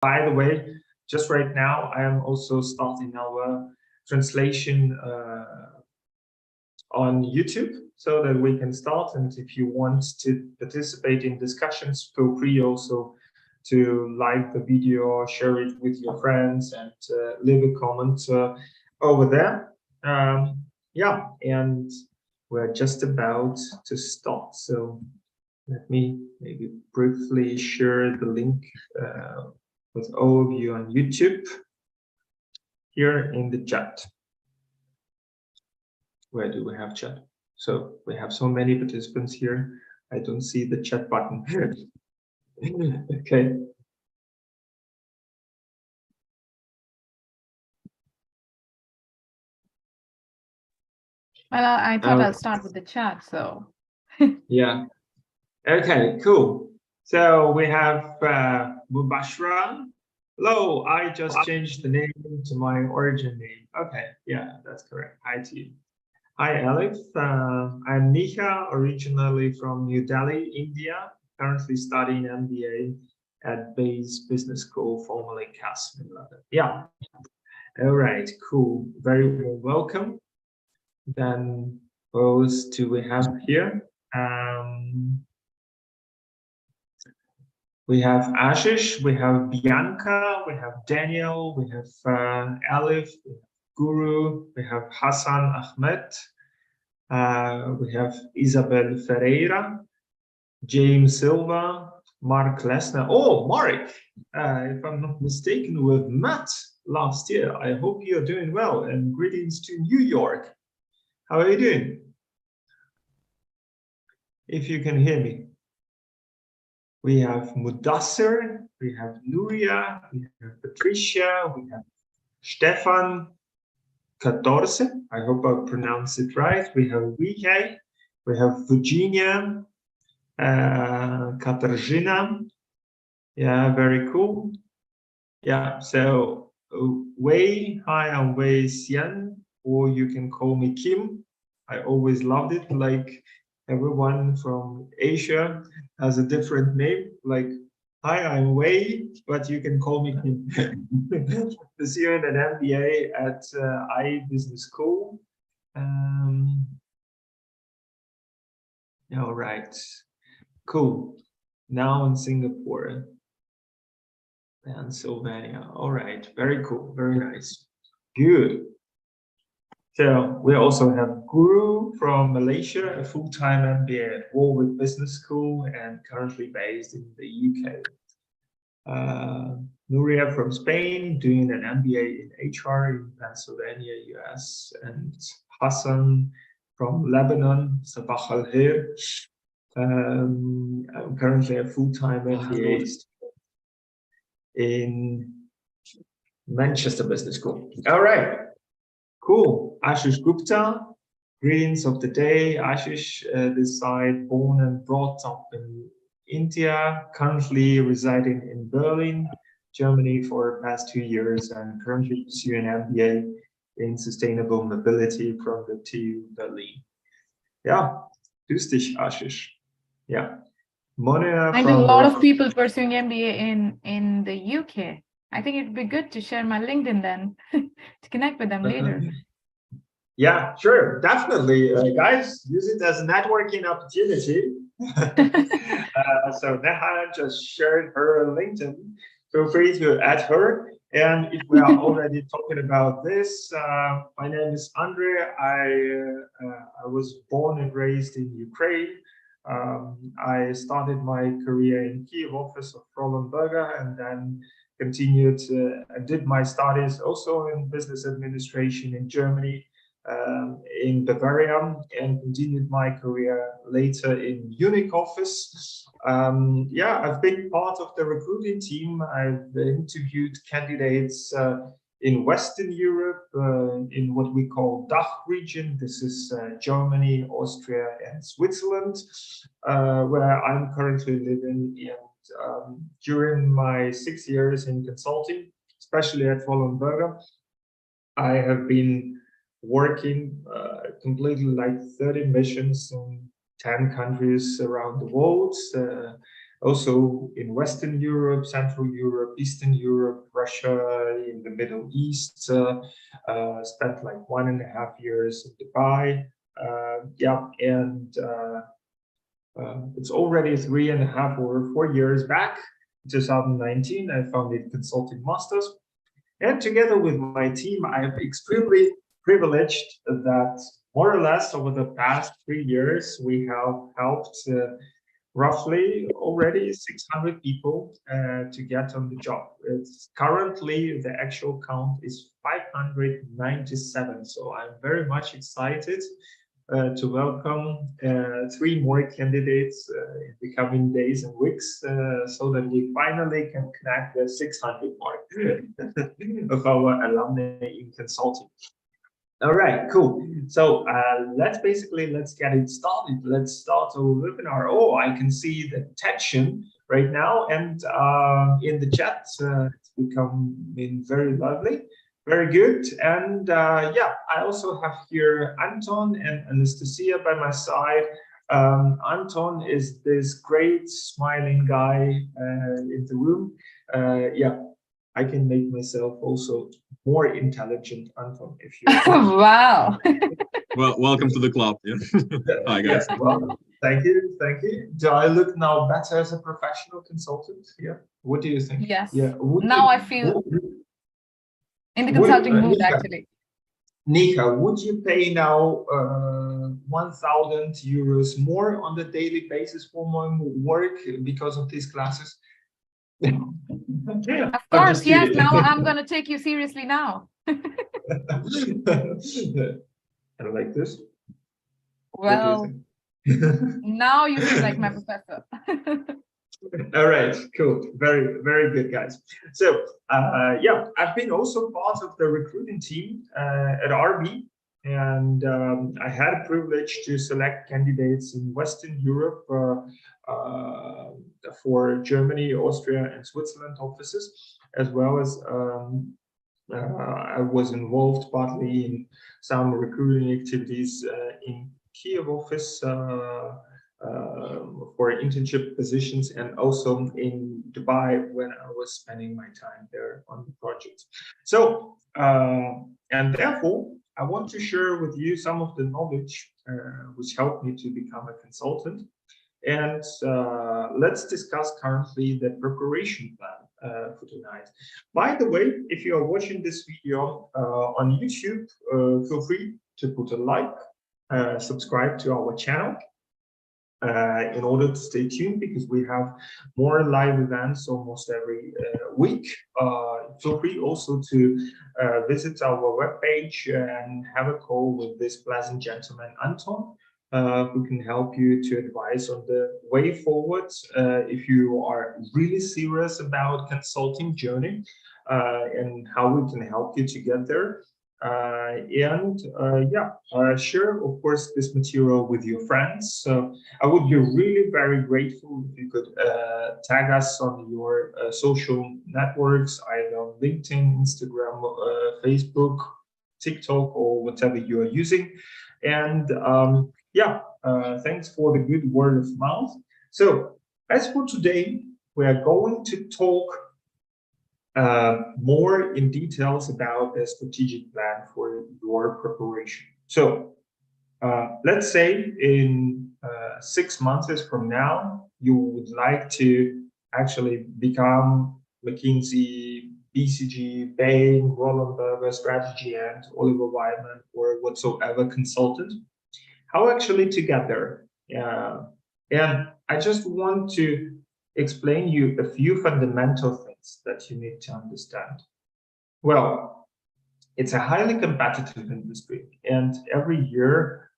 By the way, just right now, I am also starting our translation on YouTube so that we can start. And if you want to participate in discussions, feel free also to like the video or share it with your friends and leave a comment over there. Yeah, and we're just about to start. So let me maybe briefly share the link with all of you on YouTube here in the chat. Where do we have chat? So we have so many participants here. I don't see the chat button. Okay. Well, I thought I'll start with the chat, so. Yeah. Okay, cool. So we have Mubashra. Hello, I just changed the name to my origin name. Okay, yeah, that's correct. Hi to you. Hi, Alif. I'm Nisha, originally from New Delhi, India, currently studying MBA at Bain Business School, formerly CAS in London. Yeah. All right, cool. Very warm welcome. Then those two we have here. We have Ashish, we have Bianca, we have Daniel, we have Alif, we have Guru, we have Hassan Ahmed, we have Isabel Ferreira, James Silva, Mark Lesnar. Oh, Mark, if I'm not mistaken, we've met last year. I hope you're doing well, and greetings to New York. How are you doing? If you can hear me. We have Mudassir, we have Nuria, we have Patricia, we have Stefan Catorce, I hope I pronounced it right. We have Vijay, we have Virginia, Katarzyna. Yeah, very cool. Yeah, so Wei, hi, I'm Wei Xian, or you can call me Kim. I always loved it, like everyone from Asia has a different name, like, hi, I'm Wei, but you can call me Kim. Pursuing an MBA at IE Business School. All right, cool. Now in Singapore, Pennsylvania. All right, very cool, very nice. Good. So we also have Guru from Malaysia, a full-time MBA at Warwick Business School and currently based in the UK. Nuria from Spain, doing an MBA in HR in Pennsylvania, US, and Hassan from Lebanon, Sabah al-Khair. I'm currently a full-time MBA in Manchester Business School. All right, cool. Ashish Gupta, greetings of the day. Ashish, this side, born and brought up in India, currently residing in Berlin, Germany for the past 2 years, and currently pursuing an MBA in sustainable mobility from the TU Berlin. Yeah, grüß dich, Ashish. Yeah. Monia I know a lot of people pursuing MBA in the UK. I think it'd be good to share my LinkedIn then to connect with them later. Yeah, sure, definitely. Guys, use it as a networking opportunity. So Neha just shared her LinkedIn. Feel free to add her. And if we are already talking about this, my name is Andre. I was born and raised in Ukraine. I started my career in Kiev office of Roland Berger, and then continued and did my studies also in business administration in Germany, in Bavaria, and continued my career later in Munich office. Yeah, I've been part of the recruiting team. I've interviewed candidates in Western Europe, in what we call DACH region. This is Germany, Austria, and Switzerland, where I'm currently living. And during my 6 years in consulting, especially at Roland Berger, I have been working completely like 30 missions in 10 countries around the world. also in Western Europe, Central Europe, Eastern Europe, Russia, in the Middle East. Spent like 1.5 years in Dubai. Yeah, and it's already 3.5 or 4 years back. In 2019, I founded Consulting Masters. And together with my team, I am extremely privileged that more or less over the past 3 years, we have helped roughly already 600 people to get on the job. It's currently the actual count is 597. So I'm very much excited to welcome 3 more candidates in the coming days and weeks, so that we finally can connect the 600 mark of our alumni in consulting. All right, cool. So let's get it started. Let's start our webinar. Oh, I can see the tension right now, and in the chat, it's becoming very lively. Very good. And yeah, I also have here Anton and Anastasia by my side. Anton is this great smiling guy in the room. Yeah, I can make myself also more intelligent, Anton, if you Wow. Well, welcome to the club. Yeah. Hi, guys. Yeah, well, thank you. Thank you. Do I look now better as a professional consultant? Yeah. What do you think? Yes. Yeah. Now I feel in the consulting mood, actually. Nika, would you pay now 1,000 euros more on the daily basis for my work because of these classes? Of course, yes. Now I'm going to take you seriously now. I like this. Well, now you seem like my professor. All right, cool. Very, very good, guys. So, yeah, I've been also part of the recruiting team at RB, and I had a privilege to select candidates in Western Europe for Germany, Austria, and Switzerland offices, as well as I was involved partly in some recruiting activities in Kiev office for internship positions, and also in Dubai when I was spending my time there on the project. So, and therefore, I want to share with you some of the knowledge which helped me to become a consultant. And let's discuss currently the preparation plan for tonight. By the way, if you are watching this video on YouTube, feel free to put a like, subscribe to our channel in order to stay tuned, because we have more live events almost every week. Feel free also to visit our webpage and have a call with this pleasant gentleman, Anton, who can help you to advise on the way forward if you are really serious about consulting journey and how we can help you to get there. Share, of course, this material with your friends. So I would be really very grateful if you could tag us on your social networks, either on LinkedIn, Instagram, Facebook, TikTok, or whatever you are using. And thanks for the good word of mouth. So as for today, we are going to talk more in details about the strategic plan for your preparation. So let's say in 6 months from now, you would like to actually become McKinsey, BCG, Bain, Roland Berger, Strategy, and Oliver Wyman, or whatsoever consultant. How actually to get there? And I just want to explain you a few fundamental things that you need to understand. Well, it's a highly competitive industry, and every year,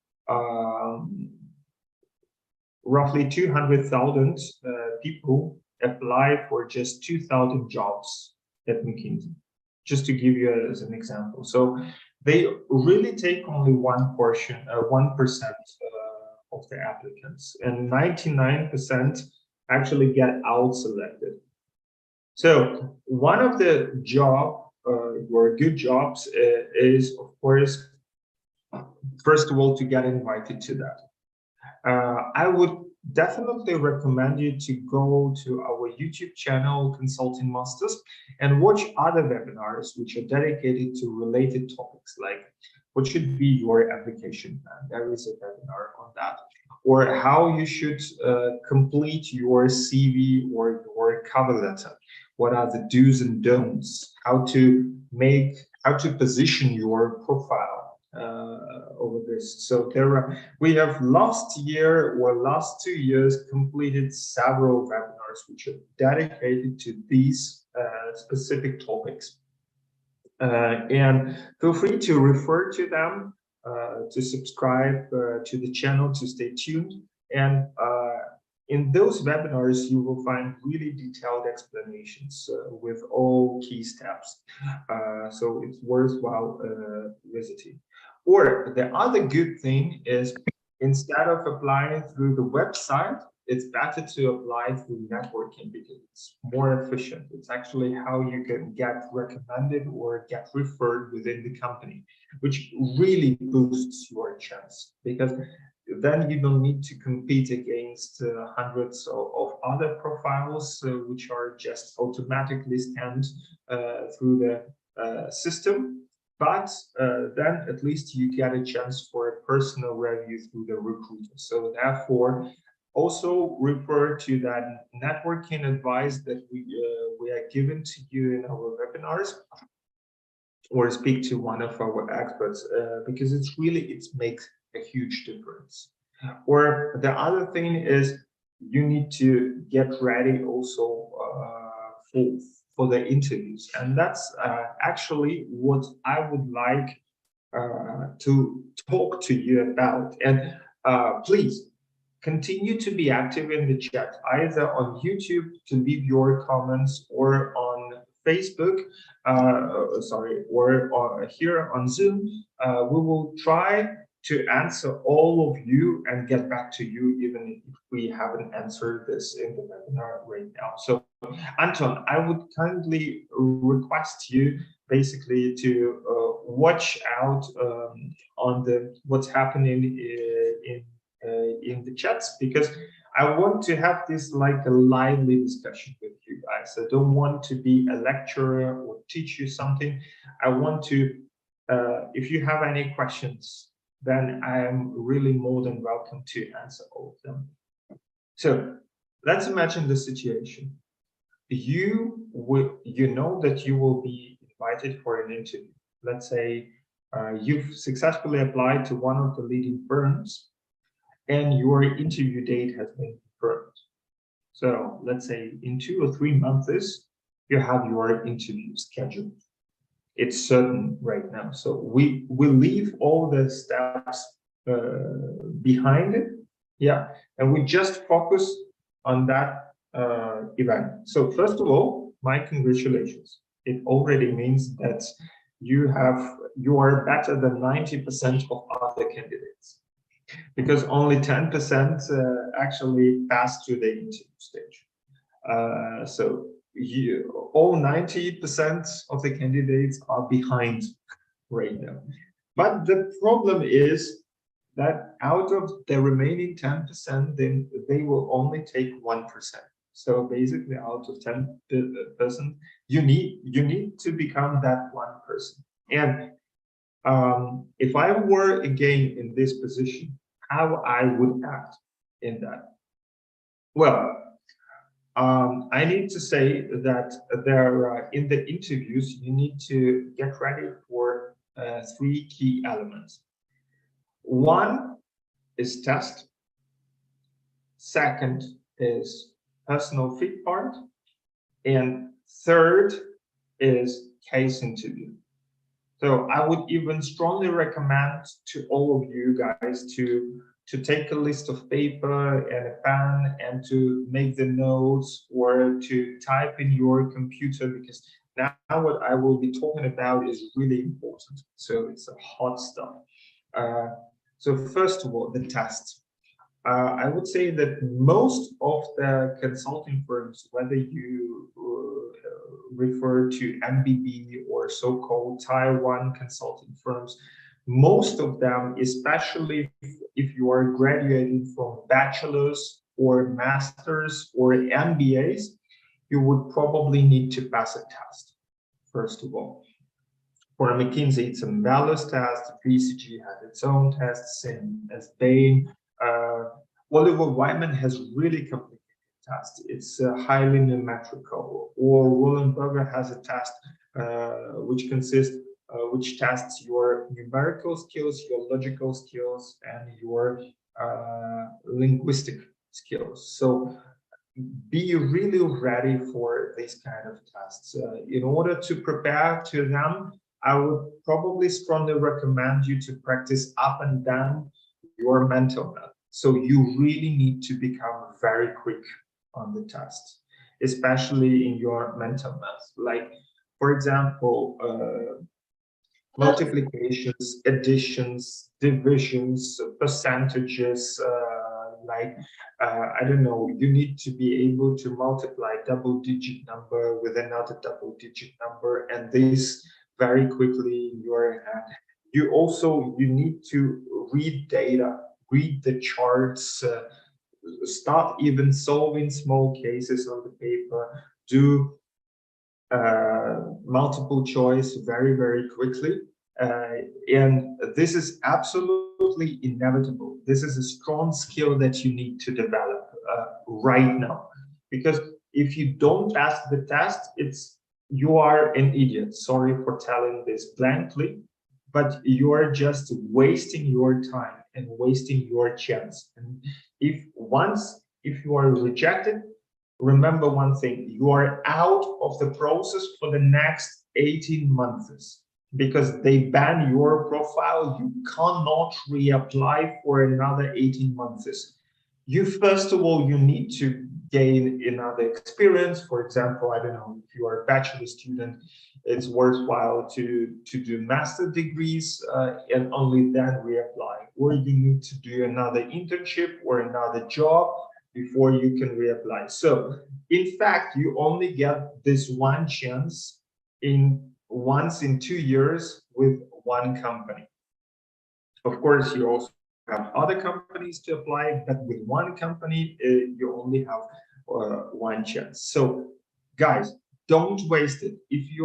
roughly 200,000 people apply for just 2,000 jobs at McKinsey, just to give you as an example. So they really take only 1% of the applicants, and 99% actually get out selected. So one of the or good jobs is, of course, first of all, to get invited to that. I would definitely recommend you to go to our YouTube channel, Consulting Masters, and watch other webinars which are dedicated to related topics, like what should be your application plan. There is a webinar on that. Or how you should complete your CV or your cover letter. What are the do's and don'ts? How to position your profile over this. So we have last year or last 2 years completed several webinars which are dedicated to these specific topics. And feel free to refer to them, to subscribe to the channel, to stay tuned. And in those webinars, you will find really detailed explanations with all key steps. So it's worthwhile visiting. Or the other good thing is, instead of applying through the website, it's better to apply through networking because it's more efficient. It's actually how you can get recommended or get referred within the company, which really boosts your chance, because then you don't need to compete against hundreds of other profiles which are just automatically scanned through the system. But then at least you get a chance for a personal review through the recruiter. So therefore, also refer to that networking advice that we are given to you in our webinars, or speak to one of our experts, because it makes a huge difference. Or the other thing is, you need to get ready also for the interviews, and that's actually what I would like to talk to you about. And please continue to be active in the chat, either on YouTube to leave your comments, or on Facebook, or here on Zoom. We will try to answer all of you and get back to you, even if we haven't answered this in the webinar right now. So, Anton, I would kindly request you basically to watch out on what's happening in the chats, because I want to have this like a lively discussion with you guys. I don't want to be a lecturer or teach you something. I want to, if you have any questions, then I am really more than welcome to answer all of them. So let's imagine the situation. You know that you will be invited for an interview. Let's say you've successfully applied to one of the leading firms, and your interview date has been confirmed. So let's say in 2 or 3 months, you have your interview scheduled. It's certain right now. So we will leave all the steps behind it, yeah, and we just focus on that event. So first of all, my congratulations. It already means that you are better than 90% of other candidates, because only 10% actually pass to the interview stage. So all 90% of the candidates are behind right now. But the problem is that out of the remaining 10%, then they will only take 1%. So basically, out of 10%, you need to become that 1%. And if I were again in this position, how I would act in that? Well, I need to say that in the interviews, you need to get ready for 3 key elements. One is test. Second is personal fit part. And third is case interview. So I would even strongly recommend to all of you guys to take a list of paper and a pen and to make the notes, or to type in your computer, because now what I will be talking about is really important. So it's a hot stuff. So first of all, the test. I would say that most of the consulting firms, whether you refer to MBB or so-called Tier 1 consulting firms, most of them, especially if you are graduating from bachelor's or masters or MBAs, you would probably need to pass a test, first of all. For McKinsey, it's a Malus test. BCG has its own tests, same as Bain. Oliver Wyman has really complicated tests. It's highly numerical. Or Roland Berger has a test which tests your numerical skills, your logical skills, and your linguistic skills. So be really ready for these kind of tests. In order to prepare to them, I would probably strongly recommend you to practice up and down your mental math. So you really need to become very quick on the test, especially in your mental math. Like, for example, multiplications, additions, divisions, percentages, I don't know, you need to be able to multiply double-digit number with another double-digit number, and this very quickly in your head. You need to read data, read the charts, start even solving small cases on the paper, do multiple choice very, very quickly. And this is absolutely inevitable. This is a strong skill that you need to develop right now. Because if you don't pass the test, you are an idiot. Sorry for telling this blankly, but you are just wasting your time and wasting your chance. And if you are rejected, remember one thing: you are out of the process for the next 18 months. Because they ban your profile, you cannot reapply for another 18 months. First of all, you need to gain another experience. For example, I don't know, if you are a bachelor student, it's worthwhile to do master degrees and only then reapply. Or you need to do another internship or another job before you can reapply. So, in fact, you only get this one chance once in 2 years with one company. Of course, you also have other companies to apply, but with one company, you only have one chance. So, guys, don't waste it. If you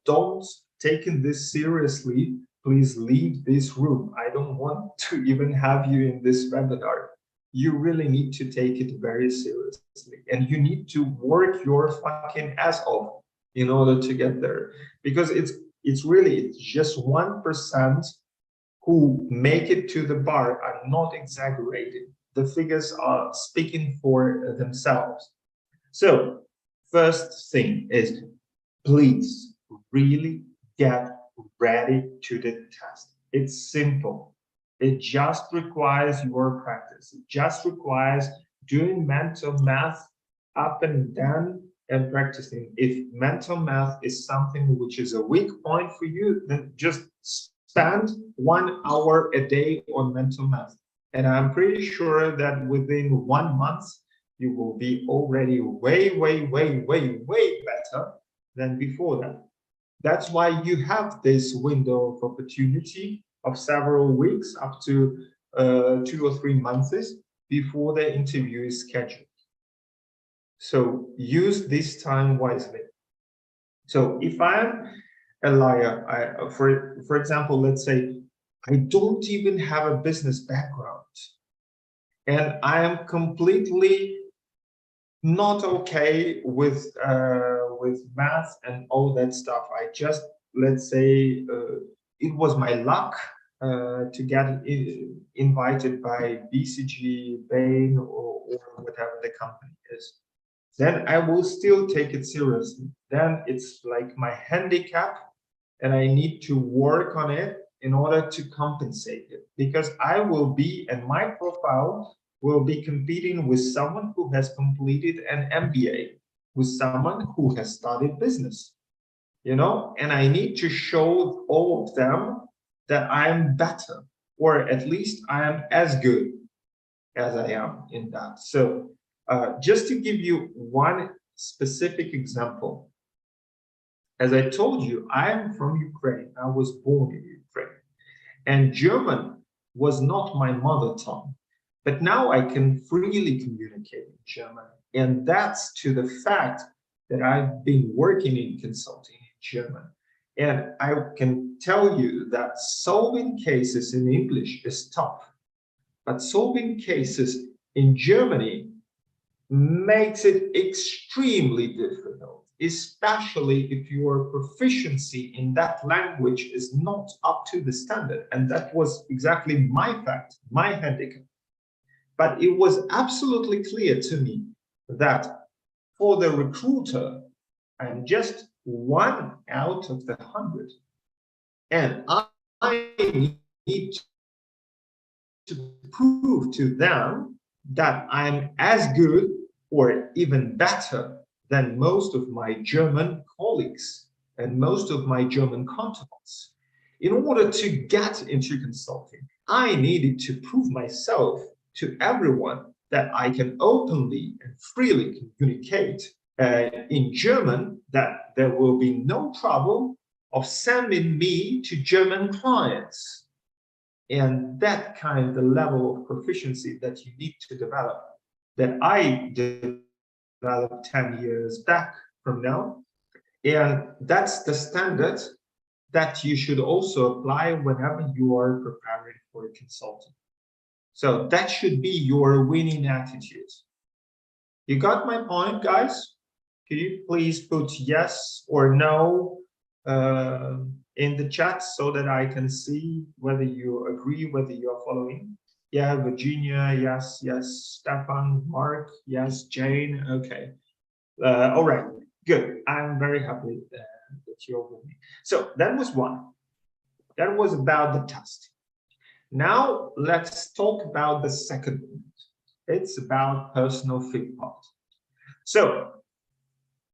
don't taking this seriously, please leave this room. I don't want to even have you in this webinar. You really need to take it very seriously, and you need to work your fucking ass off in order to get there, because it's just 1% who make it to the bar. I'm not exaggerating. The figures are speaking for themselves. So first thing is, please really get ready to the test. It's simple. It just requires your practice. It just requires doing mental math up and down and practicing. If mental math is something which is a weak point for you, then just spend 1 hour a day on mental math. And I'm pretty sure that within 1 month, you will be already way, way, way, way, way better than before that. That's why you have this window of opportunity of several weeks, up to 2 or 3 months before the interview is scheduled. So use this time wisely. So if I'm a liar, for example, let's say I don't even have a business background, and I am completely not okay with math and all that stuff. I just, let's say, it was my luck to get invited by BCG, Bain, or whatever the company is. Then I will still take it seriously. Then it's like my handicap, and I need to work on it in order to compensate it, because I will be, and my profile will be competing with someone who has completed an MBA, with someone who has studied business, and I need to show all of them that I am better, or at least I am as good as I am in that. So just to give you one specific example, as I told you, I am from Ukraine. I was born in Ukraine, and German was not my mother tongue. But now I can freely communicate in German. And that's to the fact that I've been working in consulting in German. And I can tell you that solving cases in English is tough, but solving cases in Germany makes it extremely difficult, especially if your proficiency in that language is not up to the standard. And that was exactly my fact, my handicap. But it was absolutely clear to me that for the recruiter, I'm just 1 out of the 100. And I need to prove to them that I'm as good or even better than most of my German colleagues and most of my German counterparts. In order to get into consulting, I needed to prove myself to everyone that I can openly and freely communicate in German, that there will be no problem of sending me to German clients. And that kind of the level of proficiency that you need to develop, that I developed 10 years back from now. And that's the standard that you should also apply whenever you are preparing for a consultant. So that should be your winning attitude. You got my point, guys? Could you please put yes or no in the chat so that I can see whether you agree, whether you are following? Yeah, Virginia, yes, yes. Stefan, Mark, yes. Jane, okay. All right, good. I'm very happy that you're with me. So that was one. That was about the test. Now let's talk about the second one. It's about personal fit part. So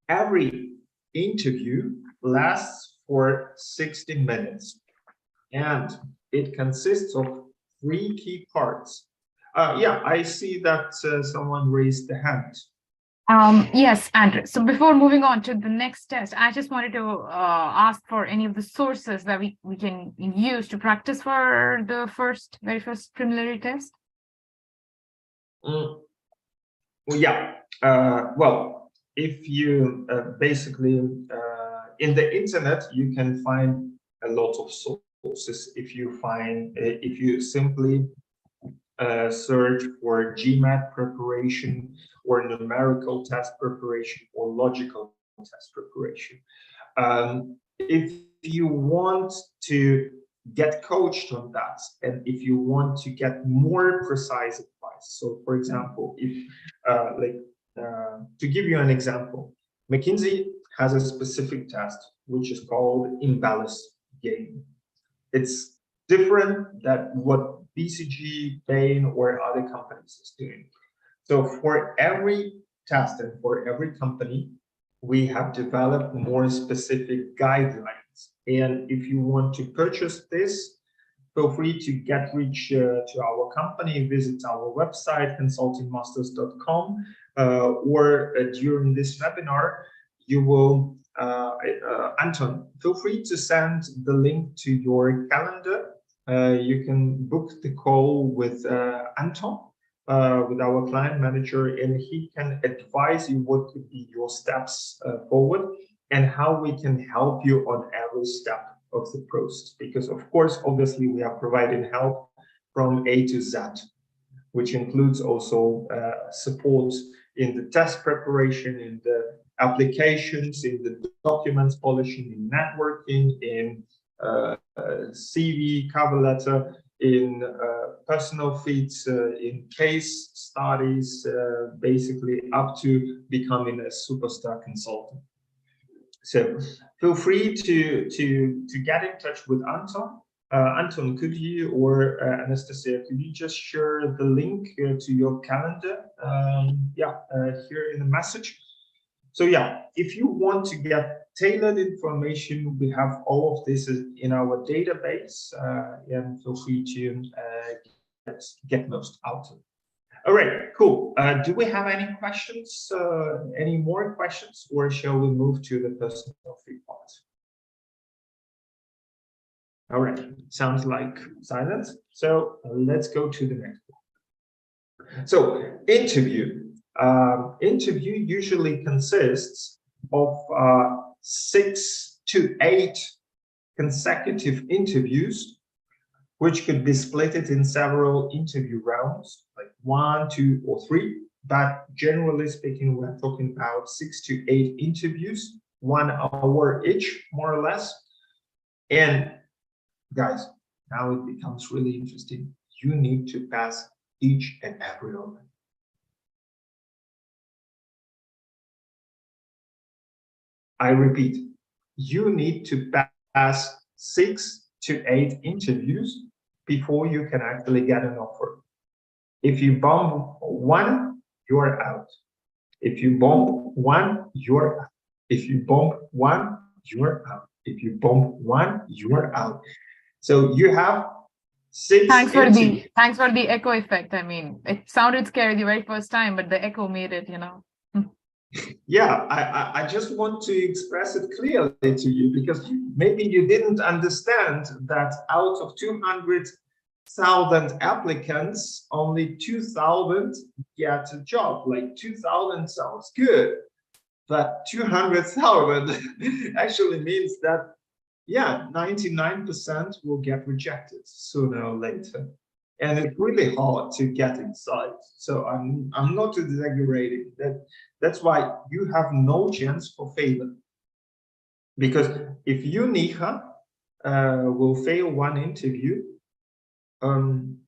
every interview lasts for 60 minutes and it consists of 3 key parts. Yeah, I see that someone raised the hand. Yes, Andrew. So before moving on to the next test, I just wanted to ask for any of the sources that we can use to practice for the very first preliminary test. Well, yeah. Well, if you basically in the internet, you can find a lot of sources. If you simply search for GMAT preparation or numerical test preparation or logical test preparation. If you want to get coached on that, and if you want to get more precise advice, so for example, if to give you an example, McKinsey has a specific test which is called imbalance game. It's different than what BCG, Bain, or other companies is doing. So for every test and for every company, we have developed more specific guidelines. And if you want to purchase this, feel free to reach to our company, visit our website, consultingmasters.com, or during this webinar, you will, Anton, feel free to send the link to your calendar. You can book the call with Anton, with our client manager, and he can advise you what could be your steps forward and how we can help you on every step of the process. Because of course, obviously, we are providing help from A to Z, which includes also support in the test preparation, in the applications, in the documents polishing, in networking, in CV, cover letter, in personal fits, in case studies, basically up to becoming a superstar consultant. So feel free to get in touch with Anton. Anton, could you, or Anastasia, could you just share the link to your calendar? Here in the message. So yeah, if you want to get tailored information, we have all of this in our database, and feel free to get most out of it. All right, cool. Do we have any questions, any more questions, or shall we move to the personal fit part? All right, sounds like silence. So let's go to the next one. So interview usually consists of 6 to 8 consecutive interviews, which could be split in several interview rounds, like 1, 2, or 3. But generally speaking, we're talking about 6 to 8 interviews, 1 hour each, more or less. And guys, now it becomes really interesting. You need to pass each and every of them. I repeat, you need to pass 6 to 8 interviews before you can actually get an offer. If you bump one, you're out. If you bump one, you're out. If you bump one, you're out. If you bump one, you're out. So you have 6 Thanks for the echo effect. I mean, it sounded scary the very first time, but the echo made it, you know. Yeah, I just want to express it clearly to you, because maybe you didn't understand that out of 200,000 applicants, only 2,000 get a job. Like 2,000 sounds good, but 200,000 actually means that, yeah, 99% will get rejected sooner or later. And it's really hard to get inside. So I'm not exaggerating. That's why you have no chance for failure. Because if you, Niha, will fail one interview,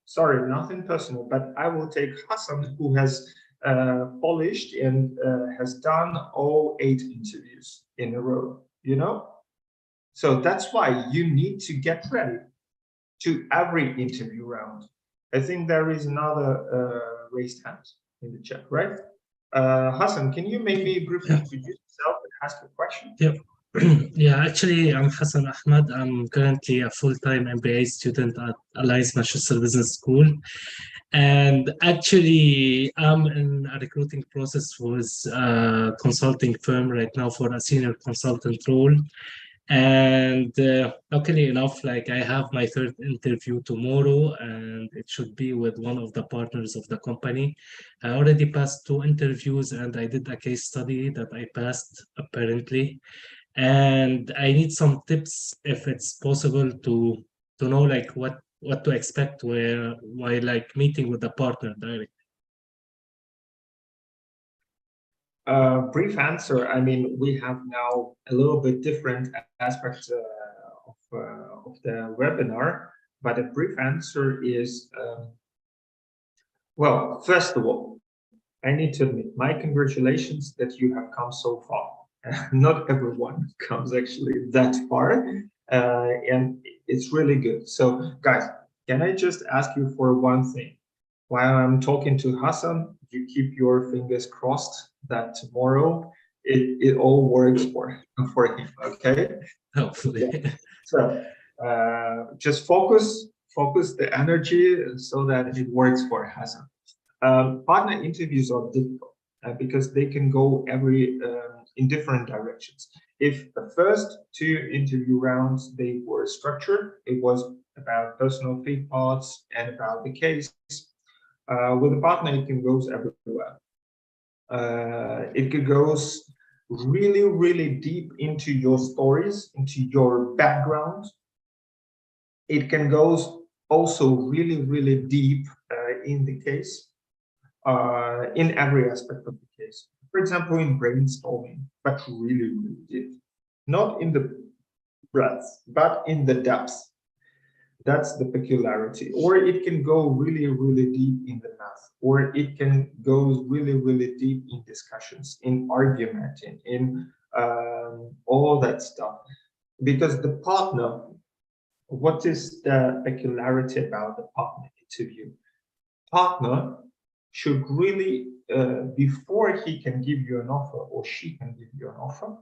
sorry, nothing personal, but I will take Hassan, who has polished and has done all 8 interviews in a row, you know? So that's why you need to get ready to every interview round. I think there is another raised hand in the chat, right? Hassan, can you maybe briefly introduce yourself and ask a question? Yep. Yeah, actually, I'm Hassan Ahmad. I'm currently a full-time MBA student at Alliance Manchester Business School. And actually, I'm in a recruiting process with a consulting firm right now for a senior consultant role. And luckily enough, like I have my 3rd interview tomorrow, and it should be with one of the partners of the company. I already passed 2 interviews, and I did a case study that I passed apparently. And I need some tips, if it's possible, to know like what to expect while like meeting with the partner directly. Brief answer. I mean, we have now a little bit different aspects of the webinar, but a brief answer is, well, first of all, I need to admit my congratulations that you have come so far. Not everyone comes actually that far, and it's really good. So, guys, can I just ask you for one thing? While I'm talking to Hassan, you keep your fingers crossed that tomorrow it all works for him, okay? Hopefully. Yeah. So just focus the energy so that it works for Hassan. Partner interviews are difficult because they can go in different directions. If the first 2 interview rounds, they were structured, it was about personal fit parts and about the case. With a partner, it can go everywhere. It could go really, really deep into your stories, into your background. It can go also really, really deep in the case, in every aspect of the case. For example, in brainstorming, but really, really deep. Not in the breadth, but in the depth. That's the peculiarity. Or it can go really, really deep in the math, or it can go really, really deep in discussions, in argumenting, in all that stuff. Because the partner, what is the peculiarity about the partner interview? Partner should really, before he can give you an offer or she can give you an offer,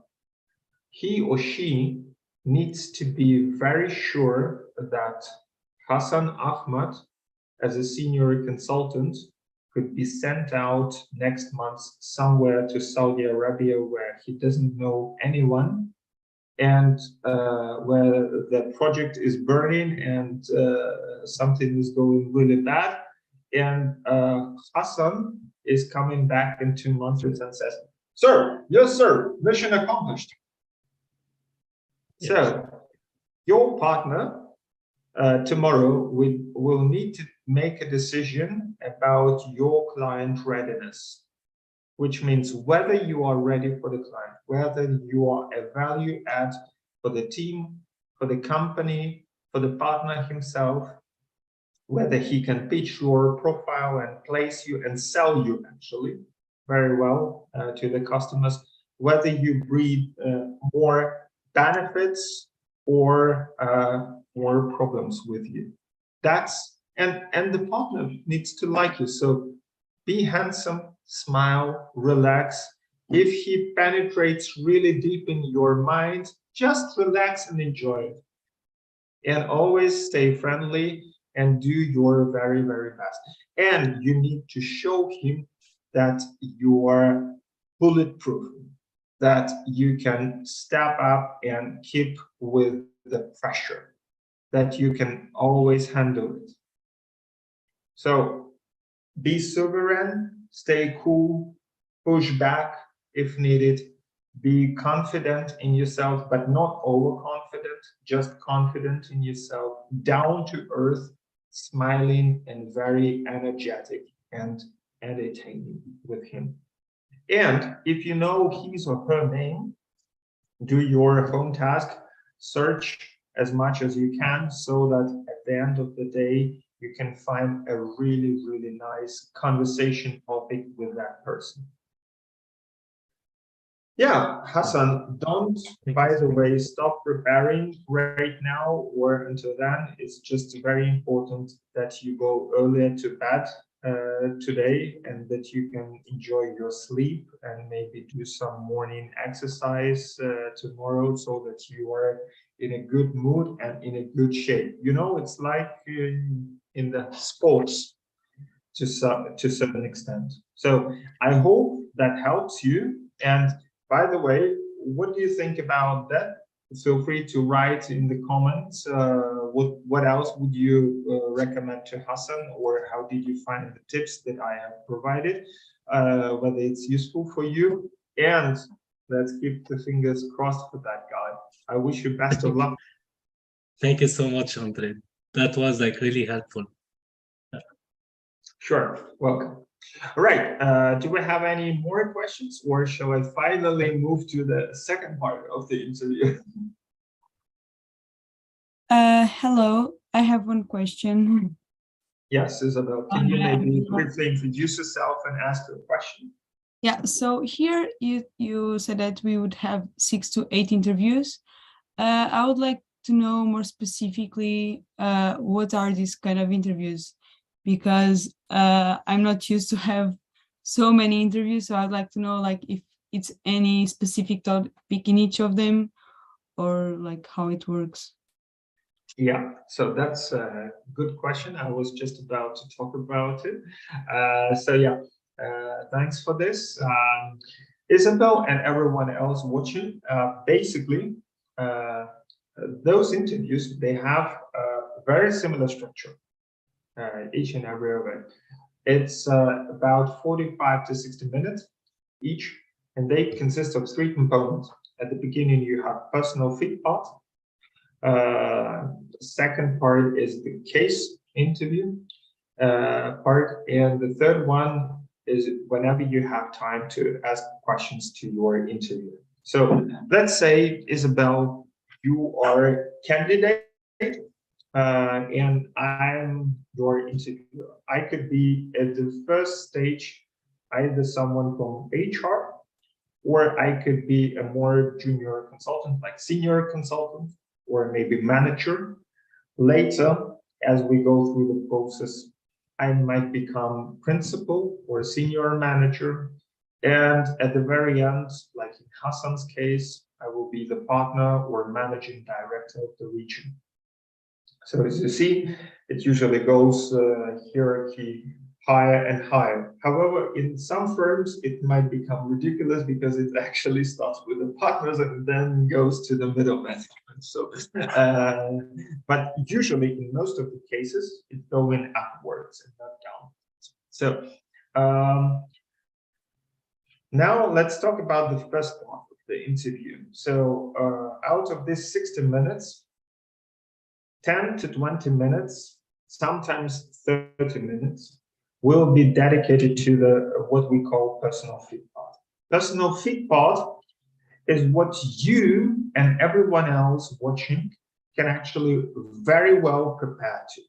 he or she needs to be very sure that Hassan Ahmad, as a senior consultant, could be sent out next month somewhere to Saudi Arabia where he doesn't know anyone, and where the project is burning and something is going really bad, and Hassan is coming back in 2 months and says, "Sir, yes, sir, mission accomplished." Yes. So your partner tomorrow will need to make a decision about your client readiness, which means whether you are ready for the client, whether you are a value add for the team, for the company, for the partner himself, whether he can pitch your profile and place you and sell you actually very well to the customers, whether you breed more benefits or more problems with you. That's and the partner needs to like you. So be handsome, smile, relax. If he penetrates really deep in your mind, just relax and enjoy it. And always stay friendly and do your very, very best. And you need to show him that you are bulletproof, that you can step up and keep with the pressure, that you can always handle it. So be sovereign, stay cool, push back if needed, be confident in yourself, but not overconfident, just confident in yourself, down to earth, smiling and very energetic and entertaining with him. And if you know his or her name, do your home task, search as much as you can so that at the end of the day, you can find a really, really nice conversation topic with that person. Yeah, Hassan, don't, by the way, stop preparing right now or until then. It's just very important that you go earlier to bed today and that you can enjoy your sleep and maybe do some morning exercise tomorrow so that you are in a good mood and in a good shape. You know, it's like in the sports to certain extent. So I hope that helps you. And by the way, what do you think about that? Feel free to write in the comments. What else would you recommend to Hassan, or how did you find the tips that I have provided? Whether it's useful for you, and let's keep the fingers crossed for that guy. I wish you best of luck. Thank you so much, Andre. That was like really helpful. Sure, welcome. All right, do we have any more questions, or shall I finally move to the second part of the interview? Hello, I have one question. Yes, Isabel, can you maybe briefly introduce yourself and ask a question? Yeah, so here you said that we would have 6 to 8 interviews. I would like to know more specifically what are these kind of interviews, because I'm not used to have so many interviews, so I'd like to know like if it's any specific topic in each of them or like how it works. Yeah, so that's a good question. I was just about to talk about it. So yeah, thanks for this. Isabel and everyone else watching, basically, those interviews, they have a very similar structure, each and every of it. It's about 45 to 60 minutes each, and they consist of 3 components. At the beginning, you have personal fit part. The second part is the case interview part, and the third one is whenever you have time to ask questions to your interviewer. So let's say, Isabel, you are a candidate and I'm your interviewer. I could be at the first stage either someone from HR, or I could be a more junior consultant, like senior consultant, or maybe manager. Later, as we go through the process, I might become principal or senior manager. And at the very end, like in Hassan's case, I will be the partner or managing director of the region. So as you see, it usually goes hierarchy higher and higher. However, in some firms, it might become ridiculous because it actually starts with the partners and then goes to the middle management. So, but usually in most of the cases, it's going upwards and not down. So now let's talk about the first part of the interview. So out of this 60 minutes, 10 to 20 minutes, sometimes 30 minutes, will be dedicated to the what we call personal fit part. Personal fit part is what you and everyone else watching can actually very well prepare to.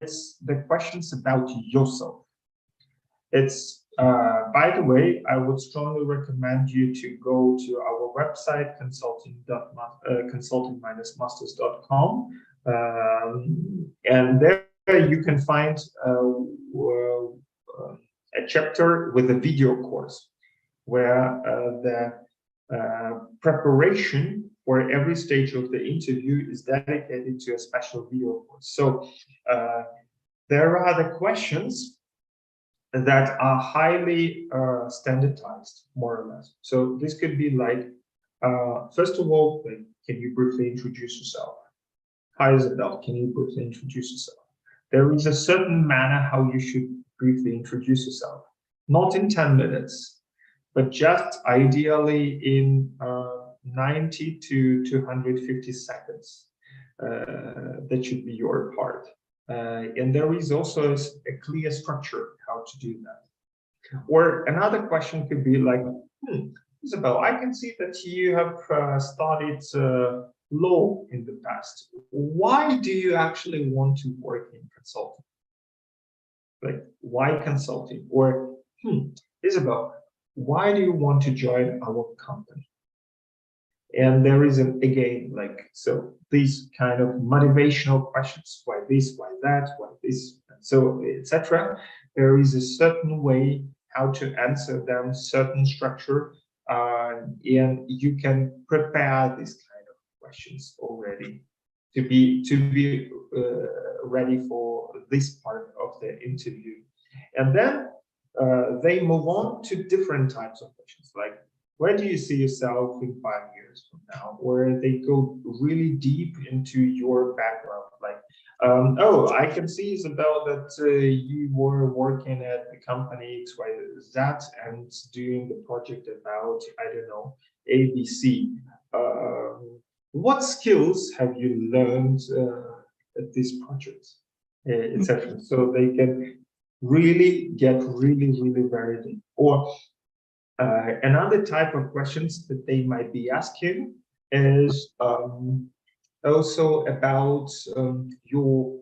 It's the questions about yourself. It's, by the way, I would strongly recommend you to go to our website, consulting-masters.com, and there you can find a chapter with a video course where the preparation for every stage of the interview is dedicated to a special video course. So there are the questions that are highly standardized, more or less. So this could be like, first of all, like, can you briefly introduce yourself? Hi, Isabel, can you briefly introduce yourself? There is a certain manner how you should briefly introduce yourself. Not in 10 minutes, but just ideally in 90 to 250 seconds. That should be your part. And there is also a clear structure how to do that. Or another question could be like, Isabel, I can see that you have studied law in the past. Why do you actually want to work in consulting? Like, why consulting? Or, Isabel, why do you want to join our company? And there is, again, like, so these kind of motivational questions, why this, why that, why this, so, etc. There is a certain way how to answer them, certain structure, and you can prepare these kind of questions already to be ready for this part of the interview. And then they move on to different types of questions, like, where do you see yourself in 5 years from now? Where they go really deep into your background, like, oh, I can see, Isabel, that you were working at the company XYZ and doing the project about, I don't know, ABC. What skills have you learned at this project, etc. So they can really get really very deep. Or another type of questions that they might be asking is also about your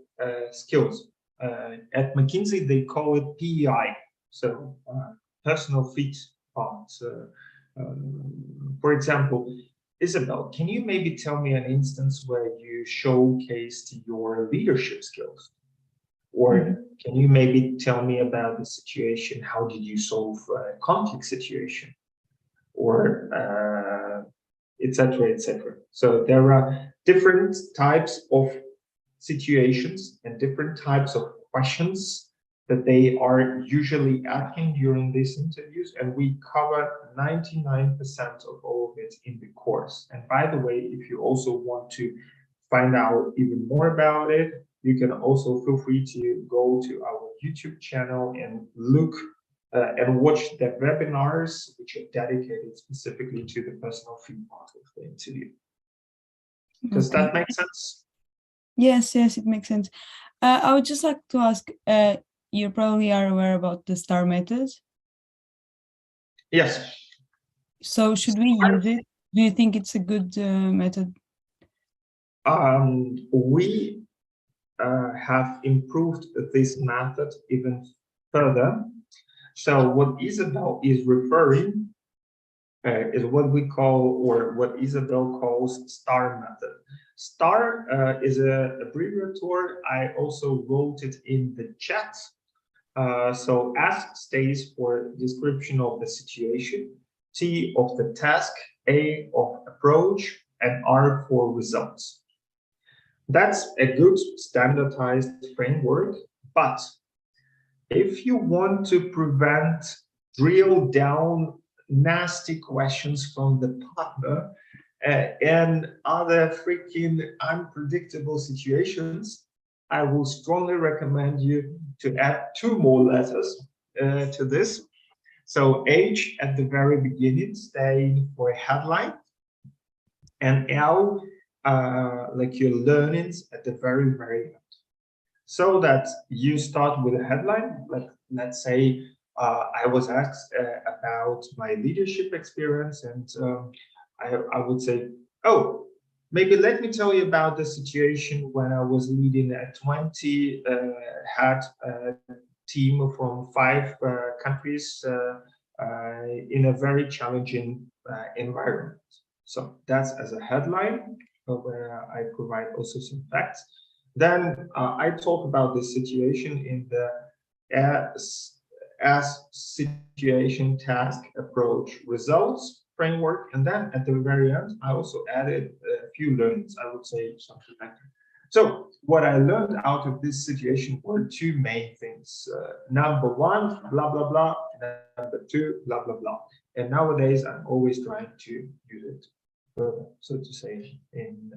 skills. At McKinsey, they call it PEI, so personal fit part. For example, Isabel, can you maybe tell me an instance where you showcased your leadership skills? Or can you maybe tell me about the situation? How did you solve a conflict situation? Or etc., etc. So there are different types of situations and different types of questions that they are usually asking during these interviews, and we cover 99% of all of it in the course. And by the way, if you also want to find out even more about it, you can also feel free to go to our YouTube channel and look and watch the webinars, which are dedicated specifically to the personal fit part of the interview. Does that make sense? Yes, it makes sense. I would just like to ask, you probably are aware about the STAR method. Yes. So should we use it? Do you think it's a good method? We have improved this method even further. So what Isabel is referring is what we call, or what Isabel calls, STAR method. STAR is an abbreviator. I also wrote it in the chat. So S stays for description of the situation, T of the task, A of approach, and R for results. That's a good standardized framework, but if you want to prevent drill down nasty questions from the partner and other freaking unpredictable situations, I will strongly recommend you to add 2 more letters to this. So H at the very beginning, staying for a headline, and L, like your learnings at the very, very end. So that you start with a headline, like let's say I was asked about my leadership experience, and I would say, oh, maybe let me tell you about the situation when I was leading a 20 head team from 5 countries in a very challenging environment. So that's as a headline where I provide also some facts. Then I talk about the situation in the as situation, task, approach, results framework. And then at the very end, I also added a few learnings, I would say something like that. So what I learned out of this situation were 2 main things. Number 1, blah, blah, blah. Number 2, blah, blah, blah. And nowadays, I'm always trying to use it, so to say, in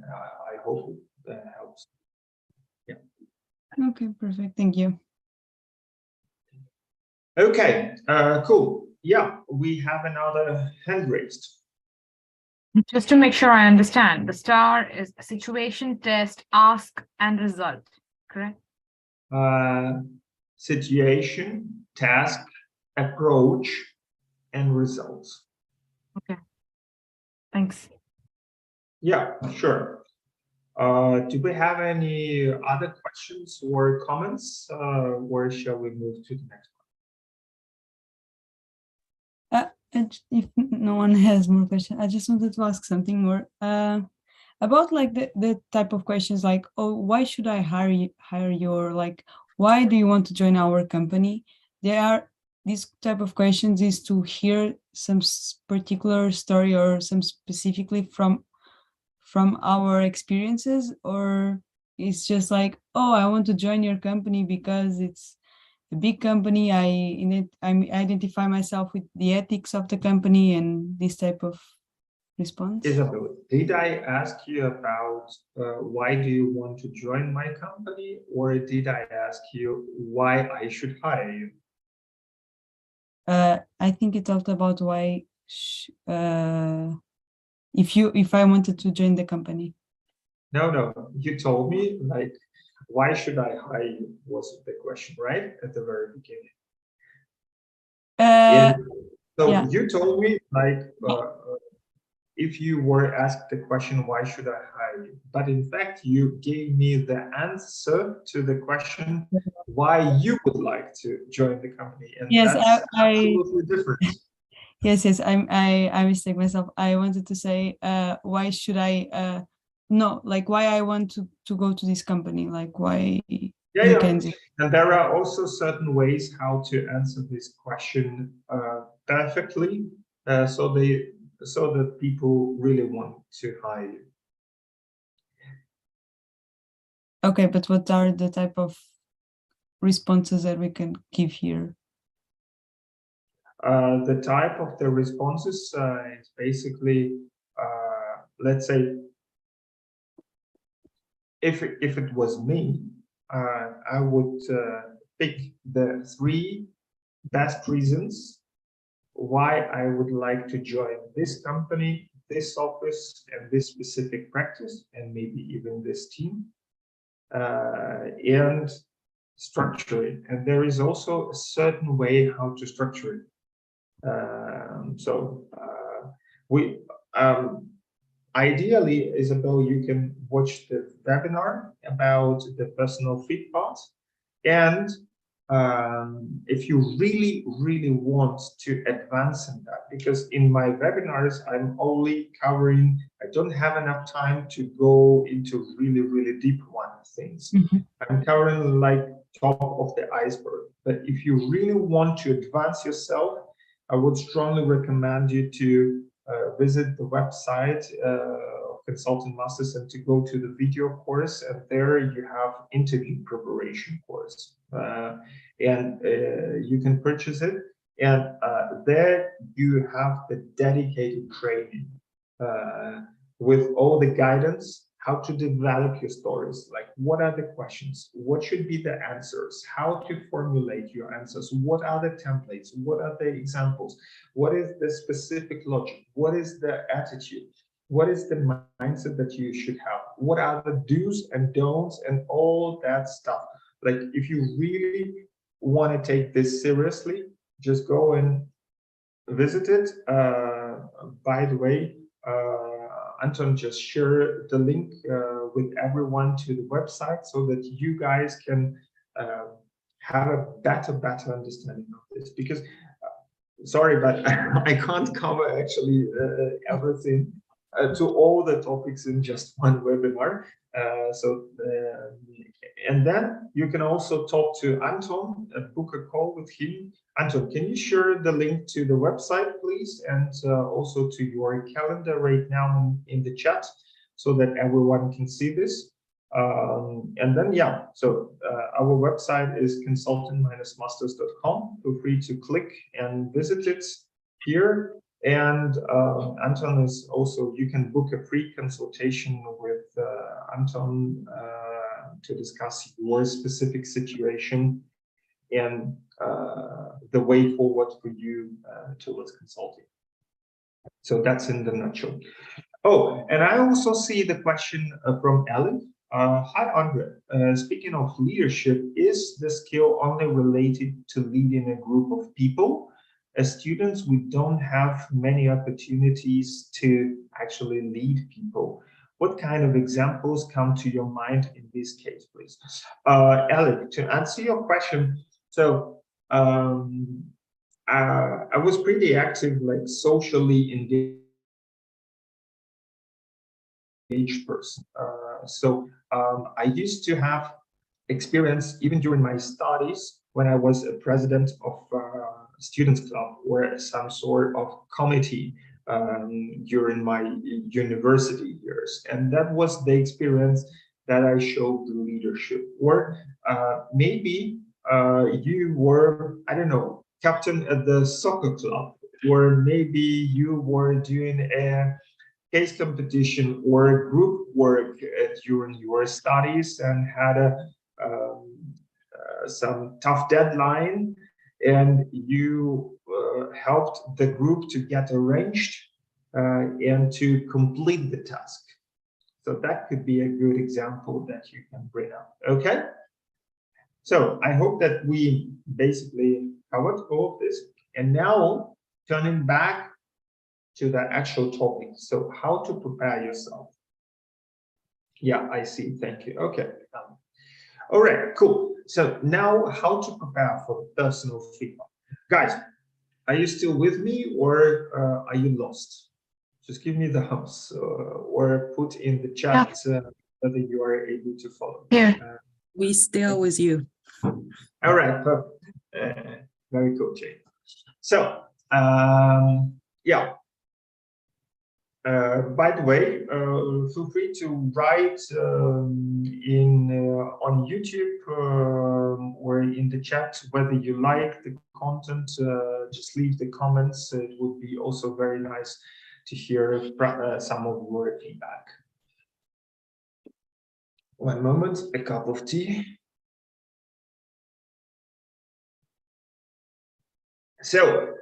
I hope it helps. Yeah. Okay, perfect. Thank you. Okay, cool. Yeah, we have another hand raised. Just to make sure I understand, the STAR is situation, test, ask, and result, correct? Situation, task, approach, and results. Okay, thanks. Yeah, sure. Do we have any other questions or comments, or shall we move to the next one? And if no one has more questions, I just wanted to ask something more about like the type of questions like, oh, why should I hire you, or like, why do you want to join our company? These type of questions is to hear some particular story or some specifically from our experiences, or it's just like, oh, I want to join your company because it's a big company. I identify myself with the ethics of the company and this type of response. Isabel, did I ask you about why do you want to join my company, or did I ask you why I should hire you? I think it talked about why if I wanted to join the company. No, you told me like, why should I hire you was the question, right? At the very beginning. So yeah. You told me like, if you were asked the question, why should I hire you? But in fact, you gave me the answer to the question, why you would like to join the company. And yes, that's absolutely different. Yes, I mistake myself. I wanted to say, why should I, no, like why I want to go to this company, like why McKinsey. And there are also certain ways how to answer this question perfectly, so that people really want to hire you. Okay, but what are the type of responses that we can give here? The type of the responses is basically, let's say, if it was me, I would pick the 3 best reasons why I would like to join this company, this office, and this specific practice, and maybe even this team, and structure it. And there is also a certain way how to structure it. We ideally, Isabel, you can watch the webinar about the personal fit part, and if you really want to advance in that, because in my webinars I'm only covering, I don't have enough time to go into really deep things. I'm covering like top of the iceberg. But if you really want to advance yourself, I would strongly recommend you to visit the website of Consultant Masters and to go to the video course. And there you have interview preparation course, and you can purchase it. And there you have the dedicated training with all the guidance how to develop your stories, like what are the questions, what should be the answers, how to formulate your answers, what are the templates, what are the examples, what is the specific logic, what is the attitude, what is the mindset that you should have, what are the do's and don'ts and all that stuff. Like if you really want to take this seriously, just go and visit it. By the way, Anton just shared the link with everyone to the website so that you guys can have a better understanding of this. Because, sorry, but I can't cover actually everything to all the topics in just one webinar. And then you can also talk to Anton, book a call with him. Anton, can you share the link to the website, please? And also to your calendar right now in the chat so that everyone can see this. And then, yeah, so our website is consultant-masters.com. Feel free to click and visit it here. And Anton is also, you can book a free consultation with Anton to discuss your specific situation and the way forward for you towards consulting. So that's in the nutshell. Oh, and I also see the question from Ellen. Hi, Andre. Speaking of leadership, is the skill only related to leading a group of people? As students, we don't have many opportunities to actually lead people. What kind of examples come to your mind in this case, please? Alec, to answer your question, so I was pretty active, like socially engaged person. I used to have experience even during my studies when I was a president of students club or some sort of committee during my university years, and that was the experience that I showed the leadership. Or maybe you were, I don't know, captain at the soccer club, or maybe you were doing a case competition or group work during your studies and had some tough deadline, and you helped the group to get arranged and to complete the task. So that could be a good example that you can bring up. Okay. So I hope that we basically covered all of this. And now turning back to the actual topic. So how to prepare yourself. Yeah, I see. Thank you. Okay. All right, cool. So now how to prepare for personal feedback. Guys, are you still with me, or are you lost? Just give me the thumbs or put in the chat whether you are able to follow. Yeah. We still with you. All right, perfect. Very cool, Jane. So, yeah. By the way, feel free to write on YouTube or in the chat whether you like the content. Just leave the comments. It would be also very nice to hear some of your feedback. One moment, a cup of tea. So,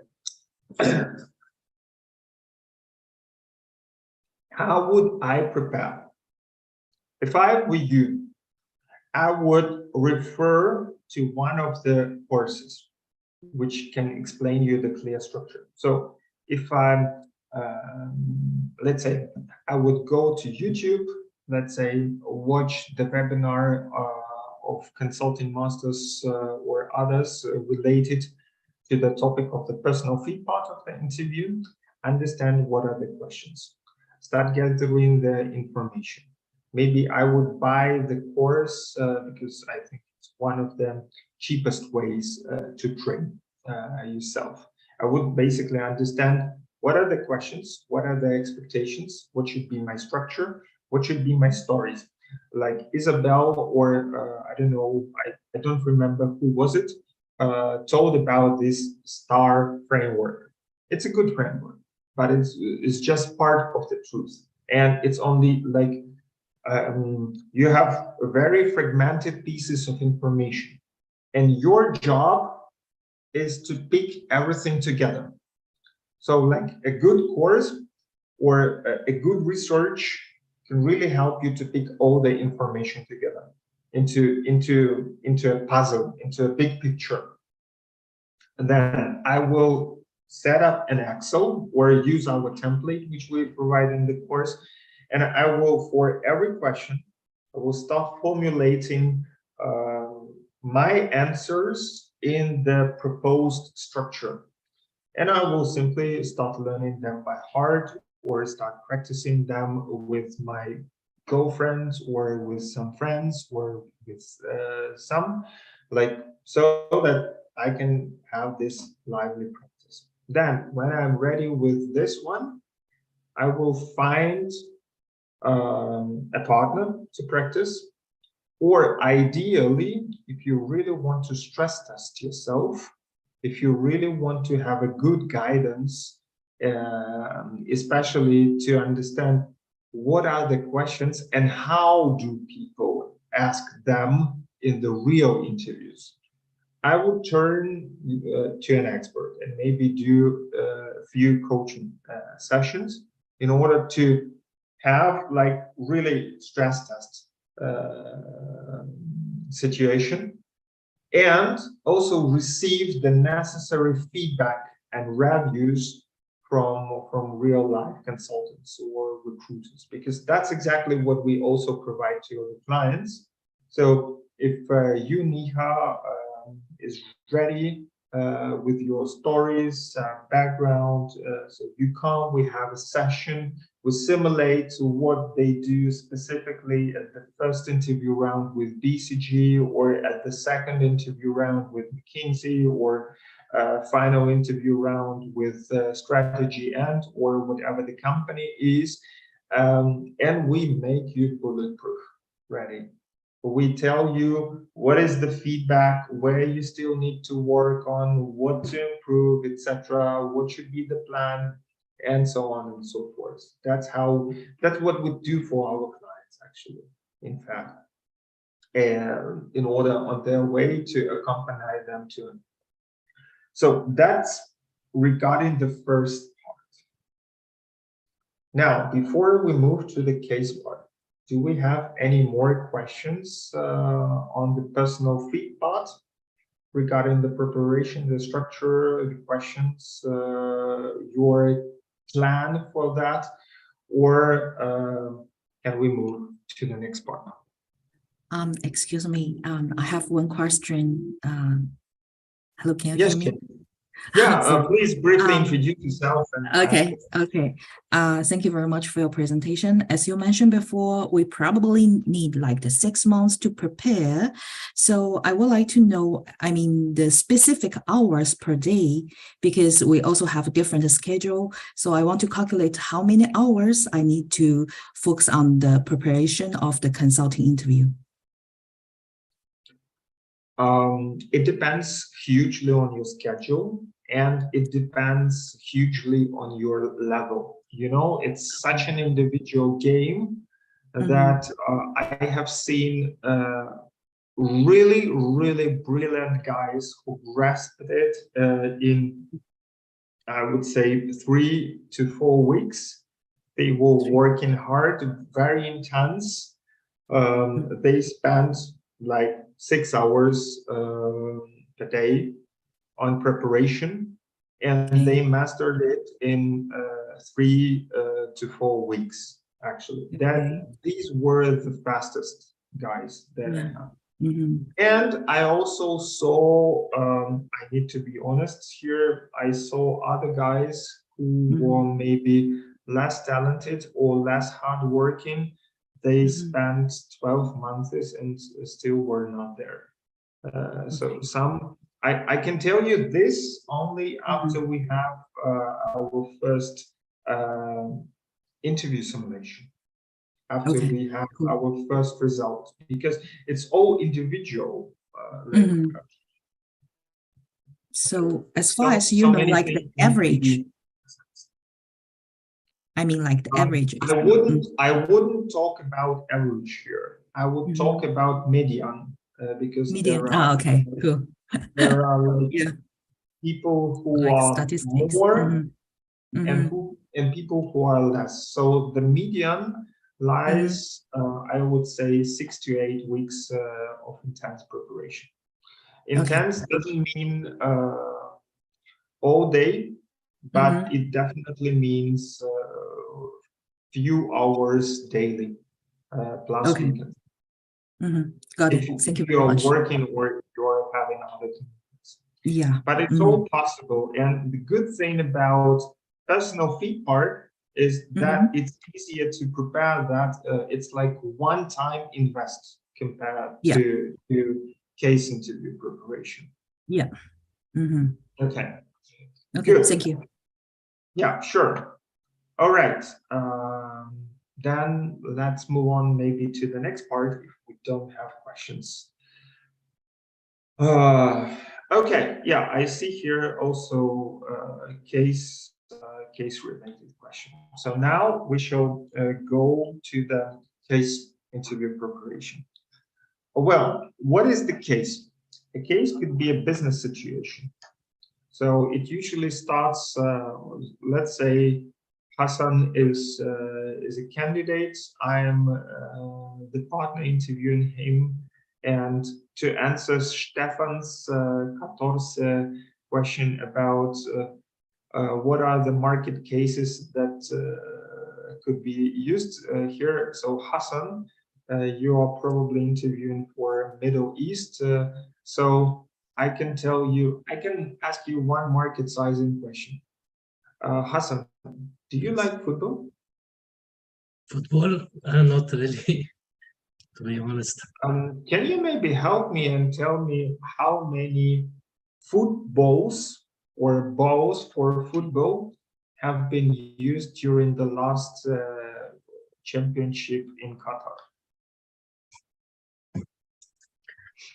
how would I prepare? If I were you, I would refer to one of the courses which can explain you the clear structure. So if I'm, let's say, I would go to YouTube, let's say, watch the webinar of Consulting Masters or others related to the topic of the personal feed part of the interview, understand what are the questions. Start gathering the information. Maybe I would buy the course because I think it's one of the cheapest ways to train yourself. I would basically understand what are the questions, what are the expectations, what should be my structure, what should be my stories. Like Isabel or I don't know, I don't remember who was it, told about this STAR framework. It's a good framework, but it's just part of the truth, and it's only like you have very fragmented pieces of information, and your job is to pick everything together. So like a good course or a good research can really help you to pick all the information together into a puzzle, into a big picture. And then I will set up an Excel or use our template, which we provide in the course. And I will, for every question, I will start formulating my answers in the proposed structure. And I will simply start learning them by heart or start practicing them with my girlfriends or with some friends or with some, like, so that I can have this lively practice. Then when I'm ready with this one, I will find a partner to practice, or ideally, if you really want to stress test yourself, if you really want to have a good guidance, especially to understand what are the questions and how do people ask them in the real interviews, I would turn to an expert and maybe do a few coaching sessions in order to have like really stress test situation, and also receive the necessary feedback and reviews from real life consultants or recruiters, because that's exactly what we also provide to our clients. So if you, Niha, is ready with your stories, background, so you come, we have a session, we simulate what they do specifically at the first interview round with BCG, or at the second interview round with McKinsey, or final interview round with Strategy or whatever the company is, and we make you bulletproof ready. We tell you what is the feedback, where you still need to work on, what to improve, etc., what should be the plan, and so on and so forth. That's what we do for our clients, actually, in fact, and in order on their way to accompany them to it. So that's regarding the first part. Now, before we move to the case part, do we have any more questions on the personal fit part regarding the preparation, the structure, the questions, your plan for that, or can we move to the next part? Excuse me. I have one question. Hello, can you Yes, hear me? Yeah, please briefly introduce yourself. Okay. Thank you very much for your presentation. As you mentioned before, we probably need like the 6 months to prepare. So I would like to know, the specific hours per day, because we also have a different schedule. So I want to calculate how many hours I need to focus on the preparation of the consulting interview. It depends hugely on your schedule, and it depends hugely on your level. It's such an individual game that I have seen really, really brilliant guys who grasped it in, I would say, 3 to 4 weeks. They were working hard, very intense. They spent like 6 hours a day on preparation, and they mastered it in 3 to 4 weeks, actually. These were the fastest guys that I have. And I also saw, I need to be honest here, I saw other guys who were maybe less talented or less hardworking. They spent 12 months and still were not there. So I can tell you this only after we have our first interview simulation, after we have our first result, because it's all individual. So as far as you know, like the average. I mean, like the average. I wouldn't talk about average here. I would talk about median because Median. there are Okay, cool. there are like Yeah. people who Like are statistics. more and people who are less. So the median lies, I would say, 6 to 8 weeks of intense preparation. Intense doesn't mean all day, but it definitely means few hours daily plus weekends. Got it. If Thank you you very are much. working or you are having other commitments. Yeah. But it's all possible. And the good thing about personal feed part is that it's easier to prepare that it's like one-time invest compared to case interview preparation. Yeah. Okay. Okay, Good. thank you. Yeah, sure. All right. Then let's move on maybe to the next part if we don't have questions. Okay. Yeah, I see here also a case related question. So now we shall go to the case interview preparation. Well, what is the case? A case could be a business situation. So it usually starts, let's say Hassan is a candidate. I am the partner interviewing him. And to answer Stefan's 14 question about what are the market cases that could be used here. So Hassan, you are probably interviewing for Middle East. So I can tell you, I can ask you one market sizing question. Hassan, do you like football? Football? Not really, to be honest. Can you maybe help me and tell me how many footballs or balls for football have been used during the last championship in Qatar?